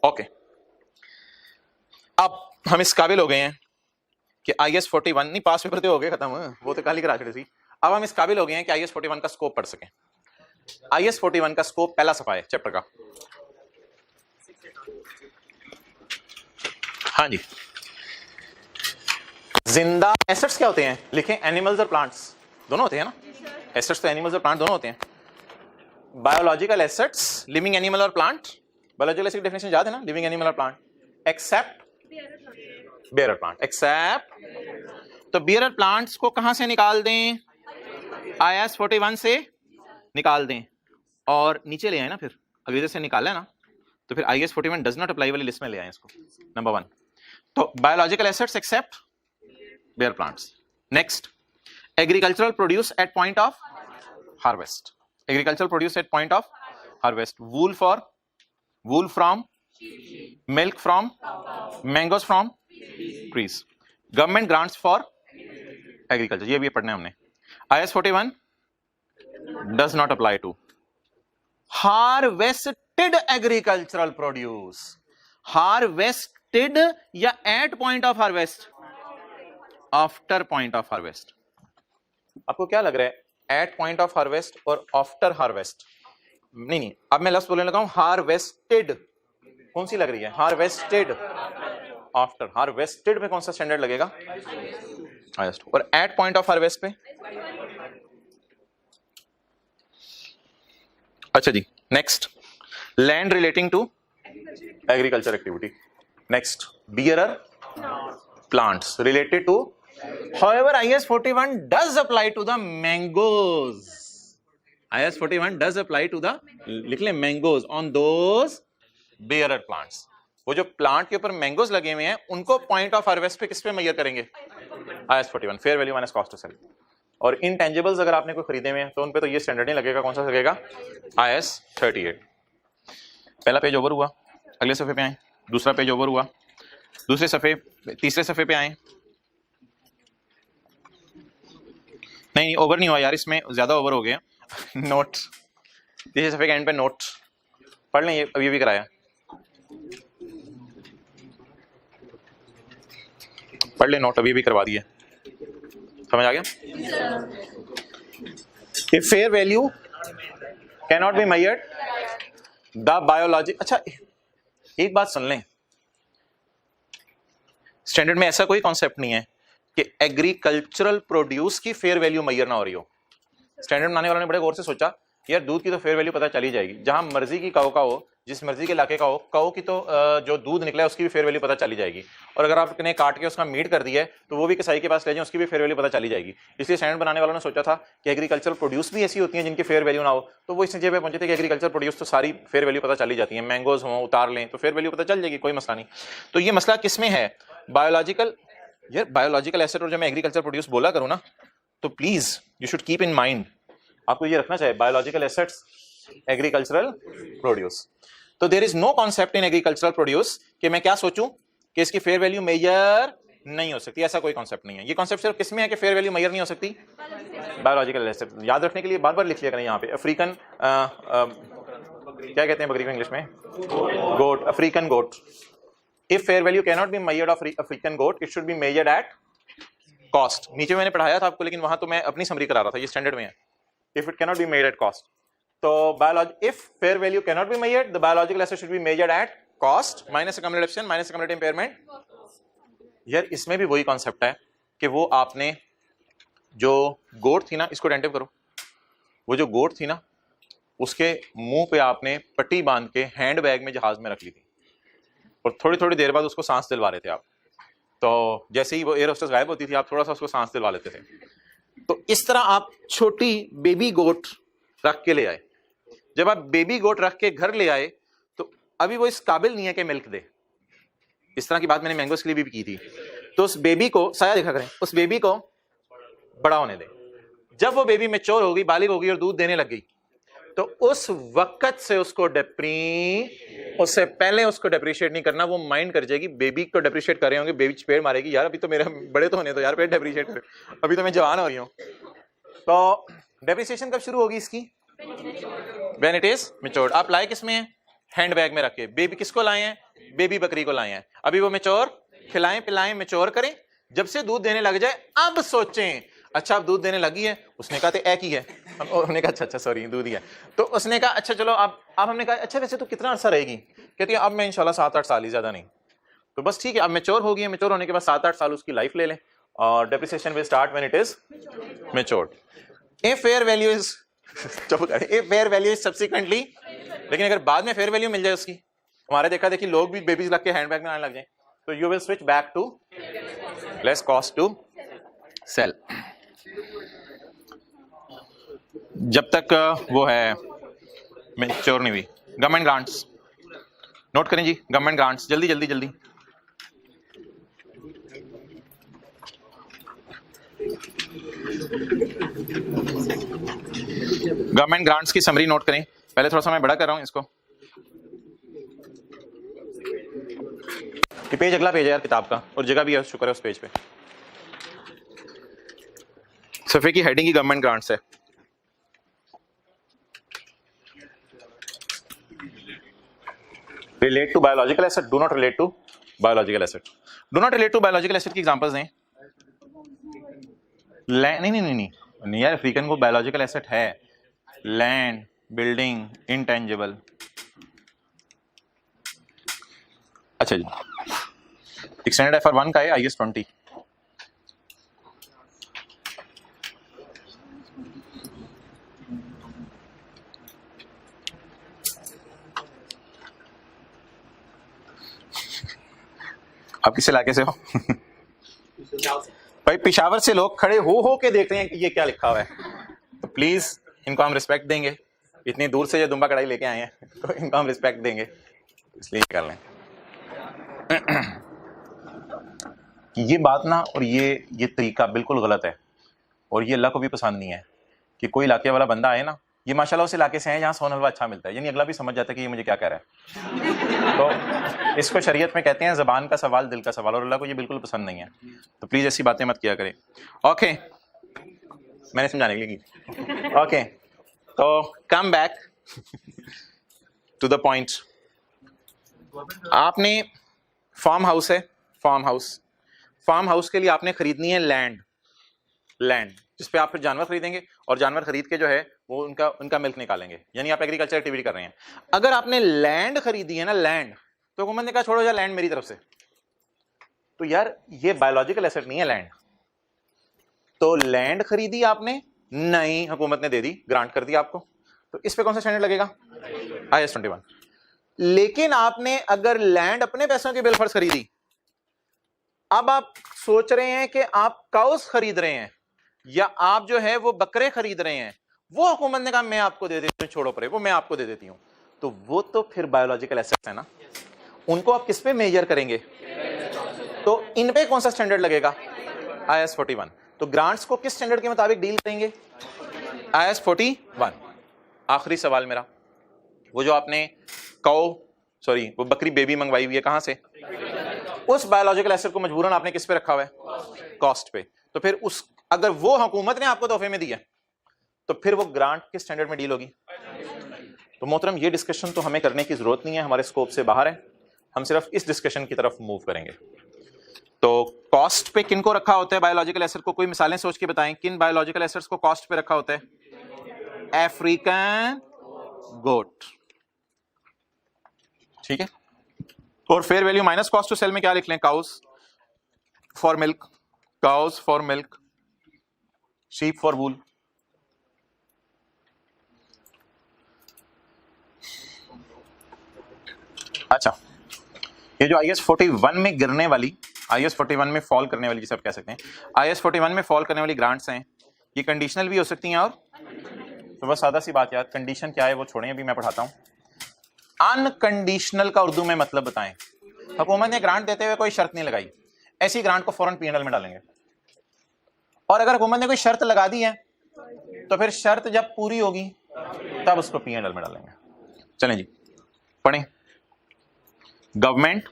ओके। अब हम इस काबिल हो गए हैं कि IS 41 नहीं, पास पेपर तो हो गए खत्म, वो तो काली करा छोड़ी थी। अब हम इस काबिल हो गए हैं कि IS 41 का स्कोप पढ़ सकें। IS 41 का स्कोप पहला सफा है चैप्टर का। हाँ जी, जिंदा एसेट्स क्या होते हैं? लिखें एनिमल्स और प्लांट्स, दोनों होते हैं ना। एसेट्स तो एनिमल्स और प्लांट दोनों होते हैं। बायोलॉजिकल एसेट्स, लिविंग एनिमल और प्लांट। बायोलॉजिकल एसेट डेफिनेशन याद है ना, लिविंग एनिमल और plant, except bear plant, except. तो बेयर प्लांट्स को कहां से निकाल दें? IS 41 से निकाल दें और नीचे ले आए ना, फिर अगर से निकाला है ना तो फिर IS 41 डज नॉट अप्लाई वाली लिस्ट में ले आए इसको, नंबर 1। तो biological assets except bear plants. Next, agricultural produce at point of harvest, agricultural produce at point of harvest. Wool for, wool from, milk from, mangoes from trees. Government grants for agriculture, ये भी पढ़ना है हमने। IS 41 does not apply to harvested agricultural produce, harvested या at point of harvest, after point of harvest. आपको क्या लग रहा है, एट पॉइंट ऑफ हार्वेस्ट और आफ्टर हार्वेस्ट? नहीं, अब मैं लफ्ज बोलने लगा हूं हार्वेस्टेड। कौन सी लग रही है? हार्वेस्टेड। आफ्टर हार्वेस्टेड में कौन सा स्टैंडर्ड लगेगा? हाईएस्ट। और एट पॉइंट ऑफ हार्वेस्ट पे? अच्छा जी, next, land relating to agriculture activity. Next, bearer plants related to, however IS 41 does apply to the mangoes. IS 41 does apply to the, लिख ले, mangoes on those bearer plants. वो जो plant के ऊपर mangoes लगे हुए हैं उनको पॉइंट ऑफ हार्वेस्ट पे किस पे मेजर करेंगे? IS 41, fair value minus cost to sell. और इंटेंजिबल्स अगर आपने कोई खरीदे हुए हैं तो उन पे तो ये स्टैंडर्ड नहीं लगेगा। कौन सा लगेगा? IS 38। पहला पेज ओवर हुआ, अगले सफे पे आए, दूसरा पेज ओवर हुआ, दूसरे सफे, तीसरे सफे पे आए। नहीं ओवर नहीं हुआ यार, इसमें ज्यादा ओवर हो गया। नोट, तीसरे सफे के एंड पे नोट पढ़ लें, ये अभी भी कराया, पढ़ ले नोट, अभी भी करवा दिया। समझ आ गया? Fair value can not be measured the biology. अच्छा एक बात सुन लें, स्टैंडर्ड में ऐसा कोई कॉन्सेप्ट नहीं है कि एग्रीकल्चरल प्रोड्यूस की फेयर वैल्यू मेजर ना हो रही हो। स्टैंडर्ड बनाने वालों ने बड़े गौर से सोचा यार दूध की तो फेयर वैल्यू पता चली जाएगी, जहां मर्जी की काऊ का हो, जिस मर्जी के इलाके का हो, काऊ की तो जो दूध निकला है उसकी भी फेयर वैल्यू पता चली जाएगी। और अगर आपने काट के उसका मीट कर दिया है तो वो भी कसाई के पास ले जाए, उसकी भी फेयर वैल्यू पता चली जाएगी। इसलिए स्टैंडर्ड बनाने वालों ने सोचा था कि एग्रीकल्चरल प्रोड्यूस भी ऐसी होती हैं जिनकी फेयर वैल्यू ना हो, तो वो इस नतीजे पे पहुंचे थे कि एग्रीकल्चर प्रोड्यूस तो सारी फेयर वैल्यू पता चली जाती है, मैंगोज हो उतार लें तो फेयर वैल्यू पता चल जाएगी, कोई मसला नहीं। तो ये मसला किसमें है? बायोलॉजिकल। यार बायोलॉजिकल एसेट और जब मैं एग्रीकल्चर प्रोड्यूस बोला करूं ना तो please you should keep in mind, आपको ये रखना चाहिए, बायोलॉजिकल एसेट्स, एग्रीकल्चरल प्रोड्यूस। तो there is no concept in agricultural produce कि मैं क्या सोचूं कि इसकी फेयर वैल्यू मेजर नहीं हो सकती, ऐसा कोई कॉन्सेप्ट नहीं है। ये कॉन्सेप्ट सिर्फ किसमें है कि फेयर वैल्यू मेजर नहीं हो सकती? Biological asset. याद रखने के लिए बार बार लिख लिया करें यहाँ पे, अफ्रीकन क्या कहते हैं बकरी को इंग्लिश में? Goat, African goat. If fair value cannot be measured of African goat, it should be measured at cost. नीचे मैंने पढ़ाया था आपको, लेकिन वहां तो मैं अपनी समरी करा रहा था, ये स्टैंडर्ड में है। If it cannot be measured at cost, तो if fair value cannot be measured, the biological asset should be measured at cost minus accumulated depreciation minus accumulated impairment. यार इसमें भी वही कॉन्सेप्ट है कि वो आपने जो गोट थी ना, इसको अटेंटिव करो, वो जो गोट थी ना उसके मुंह पे आपने पट्टी बांध के हैंड बैग में जहाज में रख ली थी और थोड़ी थोड़ी देर बाद उसको सांस दिलवा रहे थे आप। तो जैसे ही वो एयर होस्टेस गायब होती थी आप थोड़ा सा उसको सांस दिलवा लेते थे। तो इस तरह आप छोटी बेबी गोट रख के ले आए। जब आप बेबी गोट रख के घर ले आए तो अभी वो इस काबिल नहीं है कि मिल्क दे। इस तरह की बात मैंने मैंगोस के लिए भी की थी। तो उस बेबी को, साया देखा करें, उस बेबी को बड़ा होने दे। जब वो बेबी मैच्योर हो गई, बालिग हो गई और दूध देने लग गई, तो उस वक्त से उसको उससे पहले उसको डेप्रिशिएट नहीं करना। वो माइंड कर जाएगी बेबी को डेप्रिशिएट कर रहे होंगे, बेबी चपेड़ मारेगी, यार अभी तो मेरे बड़े तो होने दो यार, फिर डेप्रिशिएट कर, अभी तो मैं जवान हो रही हूँ। तो डेप्रिसिएशन कब शुरू होगी इसकी? When it is matured. आप लाए किस में है? हैंड बैग में रखे। बेबी किसको लाए हैं? बेबी बकरी को लाए हैं। अभी वो मैच्योर, खिलाएं पिलाएं, मैच्योर करें, जब से दूध देने लग जाए अब सोचें अच्छा अब दूध देने लगी है। उसने कहा एक ही है, हमने कहा अच्छा सॉरी दूध ही है। तो उसने कहा अच्छा चलो अब हमने कहा अच्छा वैसे तो कितना अर्सा रहेगी? कहती है अब मैं इंशाल्लाह 7-8 साल ही, ज्यादा नहीं। तो बस ठीक है, अब मैच्योर हो गई है, मैच्योर होने के बाद 7-8 साल उसकी लाइफ ले लें और depreciation will start when it is matured. A fair value is a fair value is subsequently, लेकिन अगर बाद में फेयर वैल्यू मिल जाए उसकी, हमारे देखा देखी लोग भी बेबीज लग के हैंडबैग में आने लग जाए, तो you will switch back to less cost to sell. जब तक वो है मैच्योर नहीं हुई। गवर्नमेंट ग्रांट्स नोट करें जी, गवर्नमेंट ग्रांट्स, जल्दी जल्दी जल्दी। गवर्नमेंट ग्रांट्स की समरी नोट करें। पहले थोड़ा सा मैं बड़ा कर रहा हूं इसको। ये पेज अगला पेज है यार किताब का, और जगह भी है, शुक्र है उस पेज पे। सफे की हेडिंग ही गवर्नमेंट ग्रांट्स है। Relate to biological asset, do not relate to biological asset. Do not relate to biological asset की एग्जांपल्स दें। नहीं नहीं नहीं नहीं नहीं यार, अफ्रीकन को बायोलॉजिकल एसेट है, लैंड, बिल्डिंग, इंटेंजिबल। अच्छा जी, एक्सटेंडेड FR1 का है IS 20। आप किस इलाके से हो? भाई पिशावर से लोग खड़े हो के देख रहे हैं कि ये क्या लिखा हुआ है, तो प्लीज इनको हम रिस्पेक्ट देंगे। इतनी दूर से ये दुम्बा कढ़ाई लेके आए हैं तो इनको हम रिस्पेक्ट देंगे, इसलिए कर लें कि ये बात ना, और ये तरीका बिल्कुल गलत है, और ये अल्लाह को भी पसंद नहीं है कि कोई इलाके वाला बंदा आए ना, ये माशाल्लाह उस इलाके से है जहाँ सोन हलवा अच्छा मिलता है, यानी अगला भी समझ जाता है कि ये मुझे क्या कह रहा है। तो इसको शरीयत में कहते हैं ज़बान का सवाल दिल का सवाल, और अल्लाह को ये बिल्कुल पसंद नहीं है, तो प्लीज़ ऐसी बातें मत किया करें। ओके, मैंने समझाने के लिए की। ओके, तो come back to the point. आपने फार्म हाउस है, फार्म हाउस के लिए आपने खरीदनी है लैंड जिस पे आप फिर जानवर खरीदेंगे, और जानवर खरीद के जो है वो उनका मिल्क निकालेंगे, यानी आप एग्रीकल्चर एक्टिविटी कर रहे हैं। अगर आपने लैंड खरीदी है ना, लैंड, तो हुकूमत ने कहा छोड़ो यार लैंड मेरी तरफ से, तो यार ये बायोलॉजिकल एसेट नहीं है लैंड। तो लैंड खरीदी आपने नहीं, हुकूमत ने दे दी, ग्रांट कर दी आपको, तो इस पे कौन सा स्टैंडर्ड लगेगा? IS 21। लेकिन आपने अगर लैंड अपने पैसों के बिल फर्ज खरीदी, अब आप सोच रहे हैं कि आप काउस खरीद रहे हैं या आप जो है वो बकरे खरीद रहे हैं, वो हुकूमत ने कहा मैं आपको दे देती हूँ, छोड़ो परे, वो मैं आपको दे देती हूँ, तो वो तो फिर बायोलॉजिकल एसेट्स है ना, उनको आप किस पे मेजर करेंगे? तो इन पे कौन सा स्टैंडर्ड लगेगा? IS 41। तो ग्रांट्स को किस स्टैंडर्ड के मुताबिक डील करेंगे? IS 41। आखिरी सवाल मेरा, वो जो आपने वो बकरी बेबी मंगवाई हुई है कहां से? उस बायोलॉजिकल एसेट को मजबूरन आपने किस पे रखा हुआ है? कॉस्ट पे। तो फिर अगर वो हुकूमत ने आपको तोहफे में दिया, तो फिर वो ग्रांट किस स्टैंडर्ड में डील होगी? तो मोहतरम, ये डिस्कशन तो हमें करने की जरूरत नहीं है, हमारे स्कोप से बाहर है, हम सिर्फ इस डिस्कशन की तरफ मूव करेंगे। तो कॉस्ट पे किन को रखा होता है बायोलॉजिकल एसेट को? कोई मिसालें सोच के बताएं, किन बायोलॉजिकल एसेट्स को कॉस्ट पे रखा होता है? अफ्रीकन गोट, ठीक है। और fair value minus cost to sell में क्या लिख लें? Cows for milk, sheep for wool. अच्छा, ये जो IS 41 में गिरने वाली, IS 41 में फॉल करने वाली, जिसे आप कह सकते हैं IS 41 में फॉल करने वाली ग्रांट्स हैं, ये कंडीशनल भी हो सकती हैं, और तो बस सादा सी बात यार, कंडीशन क्या है वो छोड़ें, अभी मैं पढ़ाता हूं। अनकंडीशनल का उर्दू में मतलब बताएं। हुकूमत ने ग्रांट देते हुए कोई शर्त नहीं लगाई, ऐसी ग्रांट को फौरन P&L में डालेंगे, और अगर हुकूमत ने कोई शर्त लगा दी है तो फिर शर्त जब पूरी होगी तब उसको P&L में डालेंगे। चलें जी, पढ़ें। गवर्नमेंट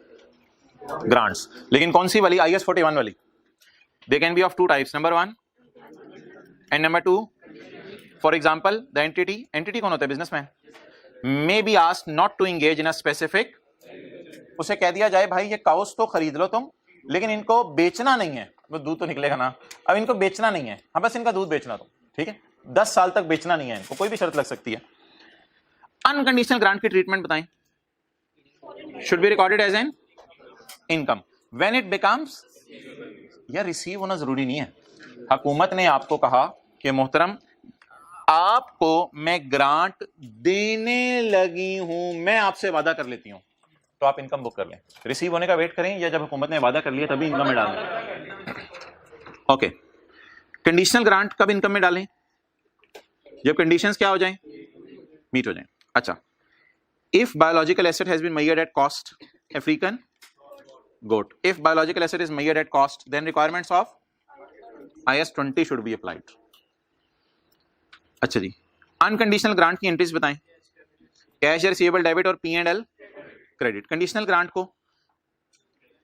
ग्रांट्स, लेकिन कौन सी वाली? IS 41 वाली। They can be of two types, number 1 and number 2। For example, the entity कौन होता है? Businessman. May be asked not to engage in a specific, उसे कह दिया जाए भाई ये काउस तो खरीद लो तुम, लेकिन इनको बेचना नहीं है, वो दूध तो निकलेगा ना, अब इनको बेचना नहीं है, हाँ बस इनका दूध बेचना तुम, ठीक है, 10 साल तक बेचना नहीं है इनको, कोई भी शर्त लग सकती है। अनकंडीशनल ग्रांट की ट्रीटमेंट बताएं। Should be recorded as an income when it becomes, या रिसीव होना जरूरी नहीं है। हुकूमत ने आपको कहा कि मोहतरम आपको मैं ग्रांट देने लगी हूं, मैं आपसे वादा कर लेती हूं, तो आप इनकम बुक कर लें, रिसीव होने का वेट करें, या जब हुकूमत ने वादा कर लिया तभी इनकम में डालें। ओके, कंडीशनल ग्रांट कब इनकम में डालें? जब कंडीशंस क्या हो जाएं? मीट हो जाएं। अच्छा, if biological asset has been measured at cost, African goat, if biological asset is measured at cost, then requirements of IS 20 should be applied. अच्छा जी, अनकंडीशनल ग्रांट की एंट्रीज बताएं। कैश, रिसीवेबल, डेबिट और P&L credit. Conditional grant को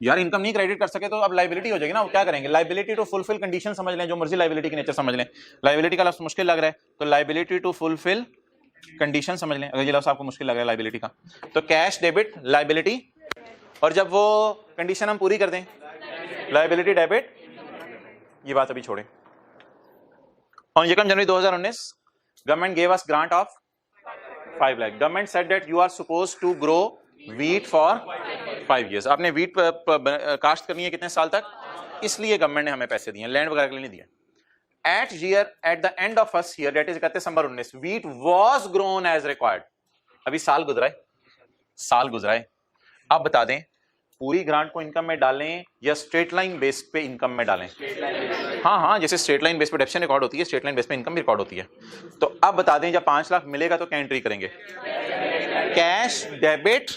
यार income नहीं credit कर सके तो अब लाइबिलिटी हो जाएगी ना, वो क्या करेंगे? लाइबिलिटी टू फुलफिल कंडीशन समझ लें, जो मर्जी लाइबिलिटी की नेचर समझ लें, लाइबिलिटी का लफ्ज मुश्किल लग रहा है तो लाइबिलिटी टू फुलफिल कंडीशन समझ लें, अगर ये लफ्ज आपको मुश्किल लग रहा है लाइबिलिटी का, तो कैश, डेबिट, लाइबिलिटी, और जब वो कंडीशन हम पूरी कर दें लाइबिलिटी, डेबिट, ये बात अभी छोड़ें, On 2 January 2019, government gave us grant of 5 lakh. Government said that you are supposed to grow wheat for 5 years. आपने wheat काश्त करनी है कितने साल तक, इसलिए गवर्नमेंट ने हमें पैसे दिए, लैंड वगैरह के लिए नहीं दिया. At the end of first year, that is 31 December 19, wheat was grown as required. अभी साल गुजरा है. अब बता दें पूरी ग्रांट को इनकम में डालें या स्ट्रेट लाइन बेस पे इनकम में डालें? हाँ, जैसे स्ट्रेट लाइन बेस पे डेप्शन रिकॉर्ड होती है, स्ट्रेट लाइन बेस पे इनकम भी रिकॉर्ड होती है. तो अब बता दें जब 5 लाख मिलेगा तो क्या एंट्री करेंगे? Cash debit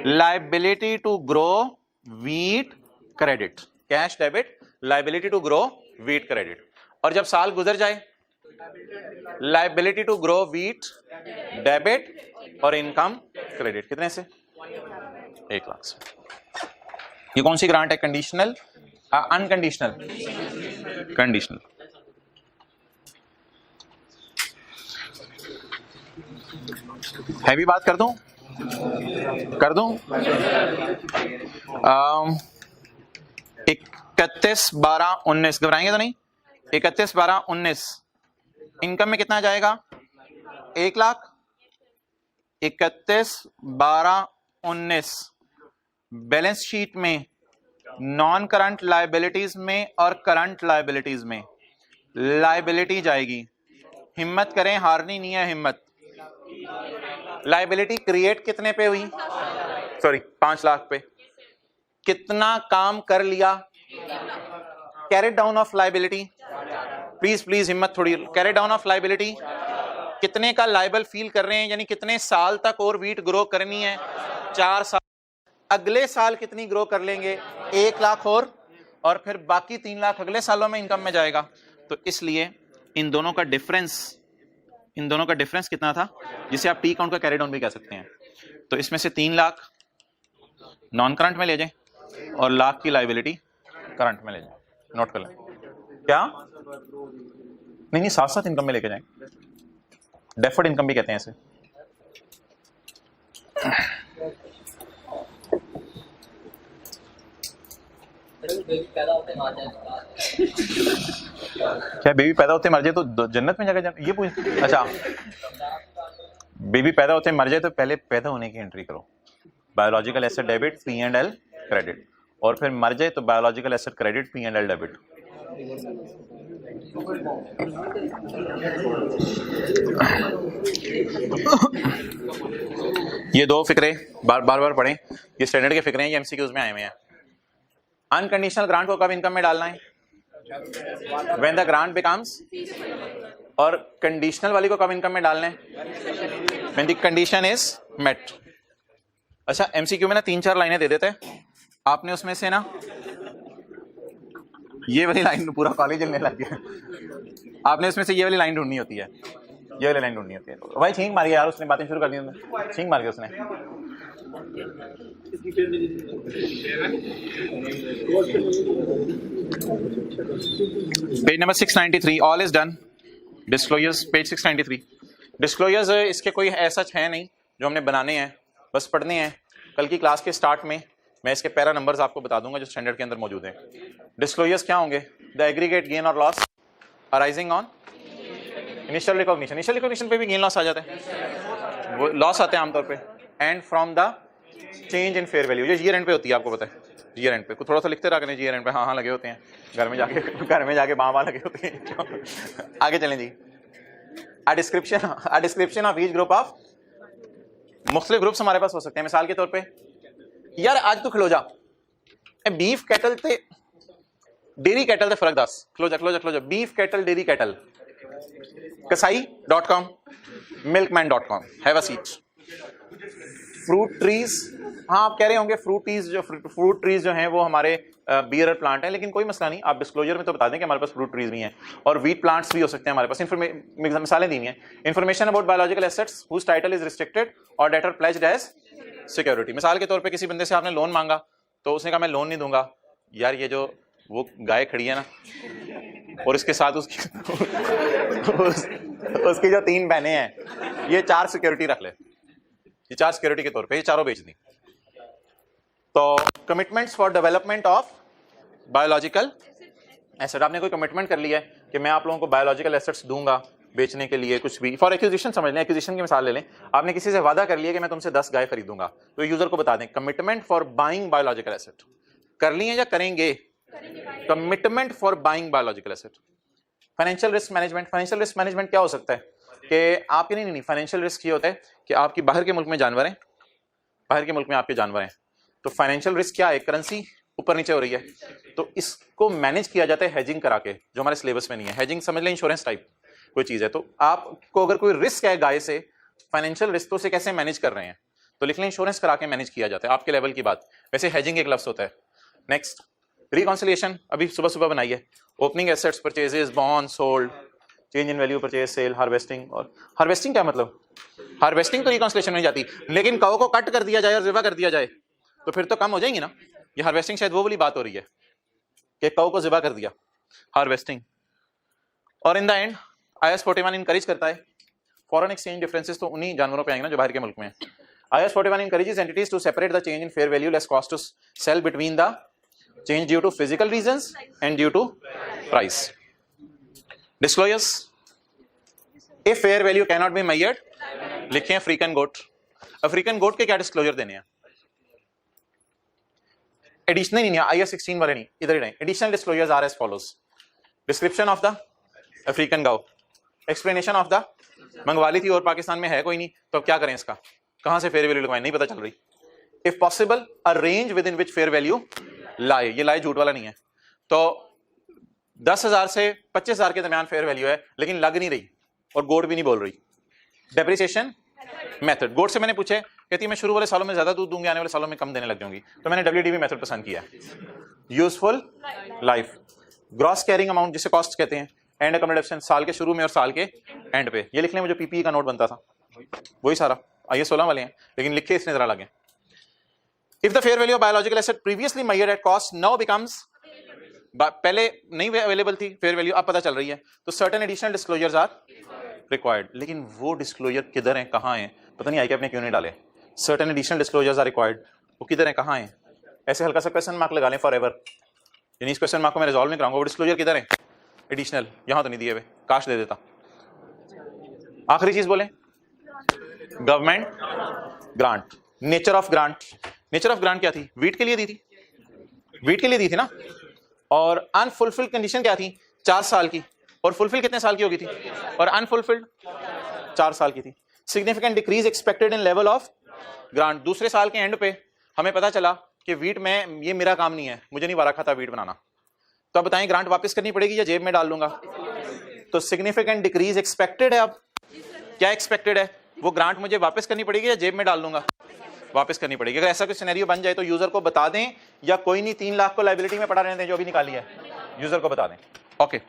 liability to grow wheat credit. Cash debit liability to grow wheat credit. और जब साल गुजर जाए liability to grow wheat debit और इनकम क्रेडिट. कितने से? 1 लाख से. ये कौन सी ग्रांट है? Conditional, unconditional? कंडीशनल. हैवी बात कर दूं 31/12/19 घबराएंगे तो नहीं? 31/12/19 इनकम में कितना जाएगा? 1 लाख. 31/12/19 बैलेंस शीट में नॉन करंट लायबिलिटीज में और करंट लायबिलिटीज में लायबिलिटी जाएगी. हिम्मत करें, हारनी नहीं है हिम्मत. लायबिलिटी क्रिएट कितने पे हुई? 5 लाख पे. कितना काम कर लिया? Carry down of liability. Please हिम्मत थोड़ी. कैरी डाउन ऑफ लायबिलिटी कितने का लायबल फील कर रहे हैं, यानी कितने साल तक और व्हीट ग्रो करनी है? 4 साल. अगले साल कितनी ग्रो कर लेंगे? 1 लाख और फिर बाकी 3 लाख अगले सालों में इनकम में जाएगा. तो इसलिए इन दोनों का डिफरेंस कितना था, जिसे आप टी काउंट का कैरी डाउन भी कह सकते हैं. तो इसमें से 3 लाख नॉन करंट में ले जाएं और लाख की लायबिलिटी करंट में ले जाएं. नोट कर लें. क्या? नहीं, साथ साथ इनकम में लेके जाएं. डेफर्ड इनकम भी कहते हैं इसे. क्या बेबी पैदा होते मर जाए तो जन्नत में जाकर ये पूछ? अच्छा, बेबी पैदा होते मर जाए तो पहले पैदा होने की एंट्री करो. Biological asset debit P&L credit, और फिर मर जाए तो biological asset credit P&L debit. ये 2 फिक्रे बार पढ़ें. ये स्टैंडर्ड के फिक्रे हैं, ये एमसीक्यूज में आए हुए हैं. अनकंडीशनल ग्रांट को कब इनकम में डालना है? When the grant becomes. और कंडीशनल वाली को कब इनकम में डालना है? When the condition is met. अच्छा, एमसीक्यू में ना 3-4 लाइनें दे देते हैं. आपने उसमें से ना ये वाली लाइन, पूरा कॉलेज जलने लग गया. आपने उसमें से ये वाली लाइन ढूंढनी होती है. भाई छींक मार गया यार, उसने बातें शुरू कर दी. छींक मार गया उसने. Page number 693. All is done. Disclosures page 693. Disclosures इसके कोई ऐसा है नहीं जो हमने बनाने हैं, बस पढ़ने हैं. कल की क्लास के स्टार्ट में मैं इसके पैरा नंबर्स आपको बता दूंगा जो स्टैंडर्ड के अंदर मौजूद हैं. डिस्क्लोजर्स क्या होंगे? द एग्रीगेट गेन और loss arising on initial recognition पे भी गेन लॉस आ जाता है, वो लॉस आते हैं आमतौर पे. And from the change in fair value, जो ईयर एंड पे होती है, आपको पता है ईयर एंड पे. कुछ थोड़ा सा लिखते रहा करें ईयर एंड पे. हाँ लगे होते हैं घर में जाके बाबा लगे होते हैं. आगे चलें जी. A description of each group of. मुख्तलिफ ग्रुप्स हमारे पास हो सकते हैं. मिसाल के तौर पे यार आज तू खलो जा, बीफ कैटल ते डेयरी कैटल ते फर्क दस. खलो जा. Beef cattle dairy cattle kasai.com milkman.com. Have a seat. Fruit trees, हाँ आप कह रहे होंगे फ्रूट ट्रीज जो हैं वो हमारे बियर प्लांट हैं, लेकिन कोई मसला नहीं. आप डिस्क्लोजर में तो बता दें कि हमारे पास फ्रूट ट्रीज भी हैं और वीट प्लांट्स भी हो सकते हैं हमारे पास. मिसालें दी हैं. Information about biological assets whose title is restricted और डेटर प्लेज्ड एज सिक्योरिटी. मिसाल के तौर पे किसी बंदे से आपने लोन मांगा तो उसने कहा मैं लोन नहीं दूंगा. यार ये जो वो गाय खड़ी है ना और इसके साथ उसकी जो 3 बहनें हैं, ये 4 सिक्योरिटी रख ले. ये 4 सिक्योरिटी के तौर पे ये चारों बेच दी. तो commitments for development of biological asset, आपने कोई कमिटमेंट कर लिया है कि मैं आप लोगों को बायोलॉजिकल एसेट्स दूंगा बेचने के लिए, कुछ भी फॉर एक्विजिशन समझ लें, एक्विजिशन की मिसाल ले लें, आपने किसी से वादा कर लिया कि मैं तुमसे 10 गाय खरीदूंगा, तो यूजर को बता दें commitment for buying biological asset. कर लिए या करेंगे? Commitment for buying biological asset. Financial risk management, financial risk management क्या हो सकता है कि आपके नहीं फाइनेंशियल रिस्क ये होता है कि आपकी बाहर के मुल्क में जानवर हैं, बाहर के मुल्क में आपके जानवर हैं, तो फाइनेंशियल रिस्क क्या है? करेंसी ऊपर नीचे हो रही है, तो इसको मैनेज किया जाता है हेजिंग करा के, जो हमारे सिलेबस में नहीं है। हेजिंग समझ लें इंश्योरेंस टाइप कोई चीज है, तो आपको अगर कोई रिस्क है गाय से, फाइनेंशियल रिस्क तो उसे कैसे मैनेज कर रहे हैं, तो लिख लें इंश्योरेंस करा के मैनेज किया जाता है, आपके लेवल की बात। वैसे हेजिंग एक लफ्ज होता है। नेक्स्ट रिकॉन्सिलिएशन, अभी सुबह सुबह बनाई है। Opening assets, purchases, bond sold, change in value, purchase, sale, harvesting. और हार्वेस्टिंग क्या मतलब? हार्वेस्टिंग तो रिकॉन्सिलिएशन में जाती, लेकिन काऊ को कट कर दिया जाए और ज़िबा कर दिया जाए तो फिर तो कम हो जाएंगी ना। ये हार्वेस्टिंग शायद वो वाली बात हो रही है कि काऊ को ज़िबा कर दिया, हार्वेस्टिंग। और इन द एंड IAS 41 इनकरेज करता है फॉरेन एक्सचेंज डिफरेंसेस, तो उन्हीं जानवरों पे आएंगे ना जो बाहर के मुल्क में है। IAS 41 encourages entities to separate the change in fair value less cost to sell between the change due to physical reasons and due to price. Disclosures, if fair value cannot be measured, लिखें African गोट। African गोट के क्या disclosure देने हैं? Additional नहीं, IAS 16 वाले नहीं, इधर ही नहीं। Additional disclosures are as follows: description of the African गाउ, एक्सप्लेनेशन ऑफ द, मंगवा ली थी और पाकिस्तान में है कोई नहीं, तो अब क्या करें इसका, कहां से फेयर वैल्यू लगवाएं, नहीं पता चल रही। If possible a range with in which fair value लाए, ये लाए झूठ वाला नहीं है, तो 10,000 से 25,000 के दरमियान फेयर वैल्यू है लेकिन लग नहीं रही और गोट भी नहीं बोल रही। डेप्रिसिएशन मेथड, गोट से मैंने पूछे, कहती है मैं शुरू वाले सालों में ज्यादा दूध दूंगी, आने वाले सालों में कम देने लग जाऊंगी, तो मैंने WDV मेथड पसंद किया। Useful life, gross carrying amount जिसे कॉस्ट कहते हैं, एंड अकोमोडेशन साल के शुरू में और साल के एंड पे। ये लिख लें, मुझे PPE का नोट बनता था वही सारा, IAS 16 वाले हैं लेकिन लिखे इसने जरा लगे। If the fair value of biological asset previously measured at cost now becomes, पहले नहीं अवेलेबल थी फेयर वैल्यू, अब पता चल रही है, तो certain additional disclosures are required. लेकिन वो डिस्क्लोजर किधर हैं, कहाँ हैं, पता नहीं आई आपने क्यों नहीं डाले। Certain additional disclosures are required, वो किधर हैं, कहाँ हैं? ऐसे हल्का सा क्वेश्चन मार्क लगा लें फॉर एवर, यानी इस क्वेश्चन मार्क को मैं रिजॉल्व नहीं कराऊंगा। वो डिस्क्लोजर किधर है एडिशनल, यहां तो नहीं दिए हुए, काश दे देता। आखिरी चीज बोले, government grant, nature of grant. Nature of grant क्या थी? वीट के लिए दी थी, वीट के लिए दी थी ना। और अनफुलफिल्ड कंडीशन क्या थी? 4 साल की, और फुलफिल कितने साल की होगी थी? और अनफुलफिल्ड 4 साल की थी। Significant decrease expected in level of grant, दूसरे साल के एंड पे हमें पता चला कि वीट में ये मेरा काम नहीं है, मुझे नहीं वारा खाता वीट बनाना, तो अब बताएं ग्रांट वापस करनी पड़ेगी या जेब में डाल लूंगा? तो सिग्निफिकेंट डिक्रीज एक्सपेक्टेड है। अब क्या एक्सपेक्टेड है? वो ग्रांट मुझे वापस करनी पड़ेगी या जेब में डाल लूंगा? वापस करनी पड़ेगी। अगर ऐसा कोई सिनेरियो बन जाए तो यूजर को बता दें, या कोई नहीं 3 लाख को लायबिलिटी में पड़ा रहने दें जो भी निकाली है, यूजर को बता दें। ओके,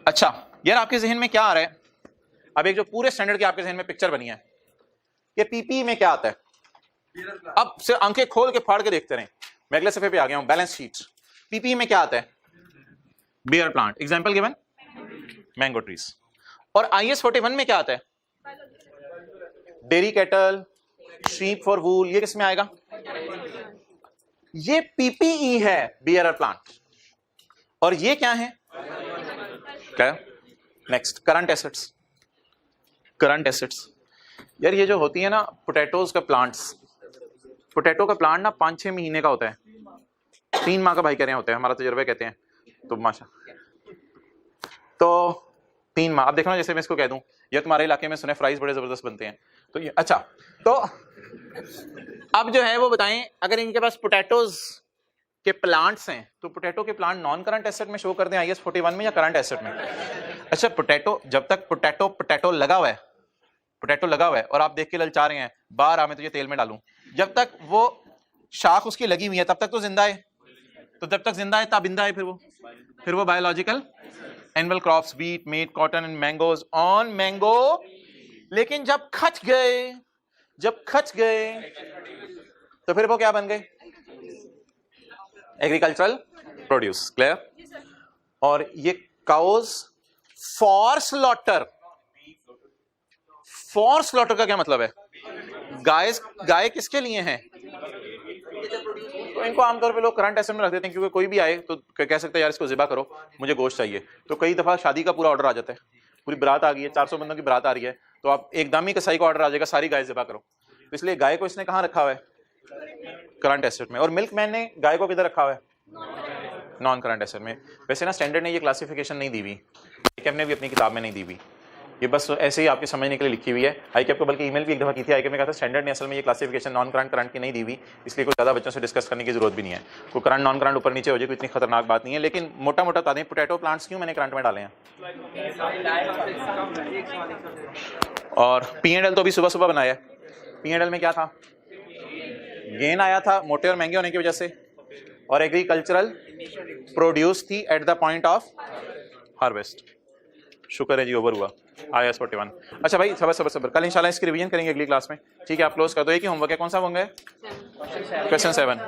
अच्छा यार आपके जहन में क्या आ रहा है? अब एक जो पूरे स्टैंडर्ड की आपके जहन में पिक्चर बनी है, ये PPE में क्या आता है? अब से आंखें खोल के फाड़ के देखते रहें। मैं अगले सफे पे आ गया हूं, बैलेंस शीट। PPE में क्या आता है? Bearer plant, example given mango trees. और IAS 41 में क्या आता है? Dairy cattle, sheep for wool, ये किस में आएगा? ये PPE है, बियर प्लांट। और ये क्या है? क्या? Next, current assets. Current assets यार ये जो होती है ना पोटैटोज का प्लांट्स, पोटैटो का प्लांट ना 5-6 महीने का होता है, 3 माह का भाई कह रहे होते हैं, हमारा तजुर्बा कहते हैं, तो माशा, तो 3 माह। अब देखो ना, जैसे मैं इसको कह दूं ये तुम्हारे इलाके में सुने फ्राइज बड़े जबरदस्त बनते हैं, तो ये अच्छा, तो अब जो है वो बताएं, अगर इनके पास पोटैटोज के प्लांट्स हैं तो पोटैटो के प्लांट नॉन करंट एसेट में शो कर दें IAS 41 में या करंट एसेट में? अच्छा, पोटैटो जब तक पोटैटो लगा हुआ है, पोटैटो लगा हुआ है और आप देख के ललचा रहे हैं, बाहर आ मैं तुझे तेल में डालूं, जब तक वो शाख उसकी लगी हुई है तब तक तो जिंदा है, तो जब तक जिंदा है ताबिंदा है, फिर वो biological annual crops, wheat, meat, cotton and mangoes on mango. लेकिन जब खच गए तो फिर वो क्या बन गए? Agricultural produce. क्लियर? और ये cows for slaughter, for slaughter का क्या मतलब है? गाय किसके लिए है? तो इनको आमतौर पे लोग करंट एसेट में रख देते हैं, क्योंकि कोई भी आए तो कह सकते हैं यार इसको ज़िबा करो, मुझे गोश्त चाहिए। तो कई दफ़ा शादी का पूरा ऑर्डर आ जाता है, पूरी बारात आ गई है, 400 बंदों की बारात आ रही है, तो आप एकदम ही कसाई का ऑर्डर आ जाएगा सारी गाय ज़िबा करो। तो इसलिए गाय को इसने कहाँ रखा हुआ है? करंट एसेट में। और मिल्कमैन ने गाय को किधर रखा हुआ है? नॉन करंट एसेट में। वैसे ना स्टैंडर्ड ने ये क्लासिफिकेशन नहीं दी हुई, आईकैप ने भी अपनी किताब में नहीं दी हुई, ये बस ऐसे ही आपके समझने के लिए लिखी हुई है। आईकैप को बल्कि ईमेल भी एक दफ़ा की थी, आईकैप ने कहा था स्टैंडर्ड ने असल में ये क्लासिफिकेशन नॉन करंट करंट की नहीं दी हुई, इसलिए कोई ज़्यादा बच्चों से डिस्कस करने की जरूरत भी नहीं है। कोई करंट नॉन करंट ऊपर नीचे हो जाए कोई इतनी खतरनाक बात नहीं है। लेकिन मोटा मोटा बता दें, पोटैटो प्लांट्स क्यों मैंने करंट में डाले हैं? और P&L तो अभी सुबह सुबह बनाया है। P&L में क्या था? गेन आया था मोटे और महंगे होने की वजह से, और एग्रीकल्चरल प्रोड्यूस थी eight the point of harvest. शुक्र है जी, ओवर हुआ IAS 41। अच्छा भाई सबर, कल इंशाल्लाह इसकी रिवीजन करेंगे अगली क्लास में, ठीक है? आप क्लोज कर दो। एक ही होमवर्क है, कौन सा होंगे? क्वेश्चन 7।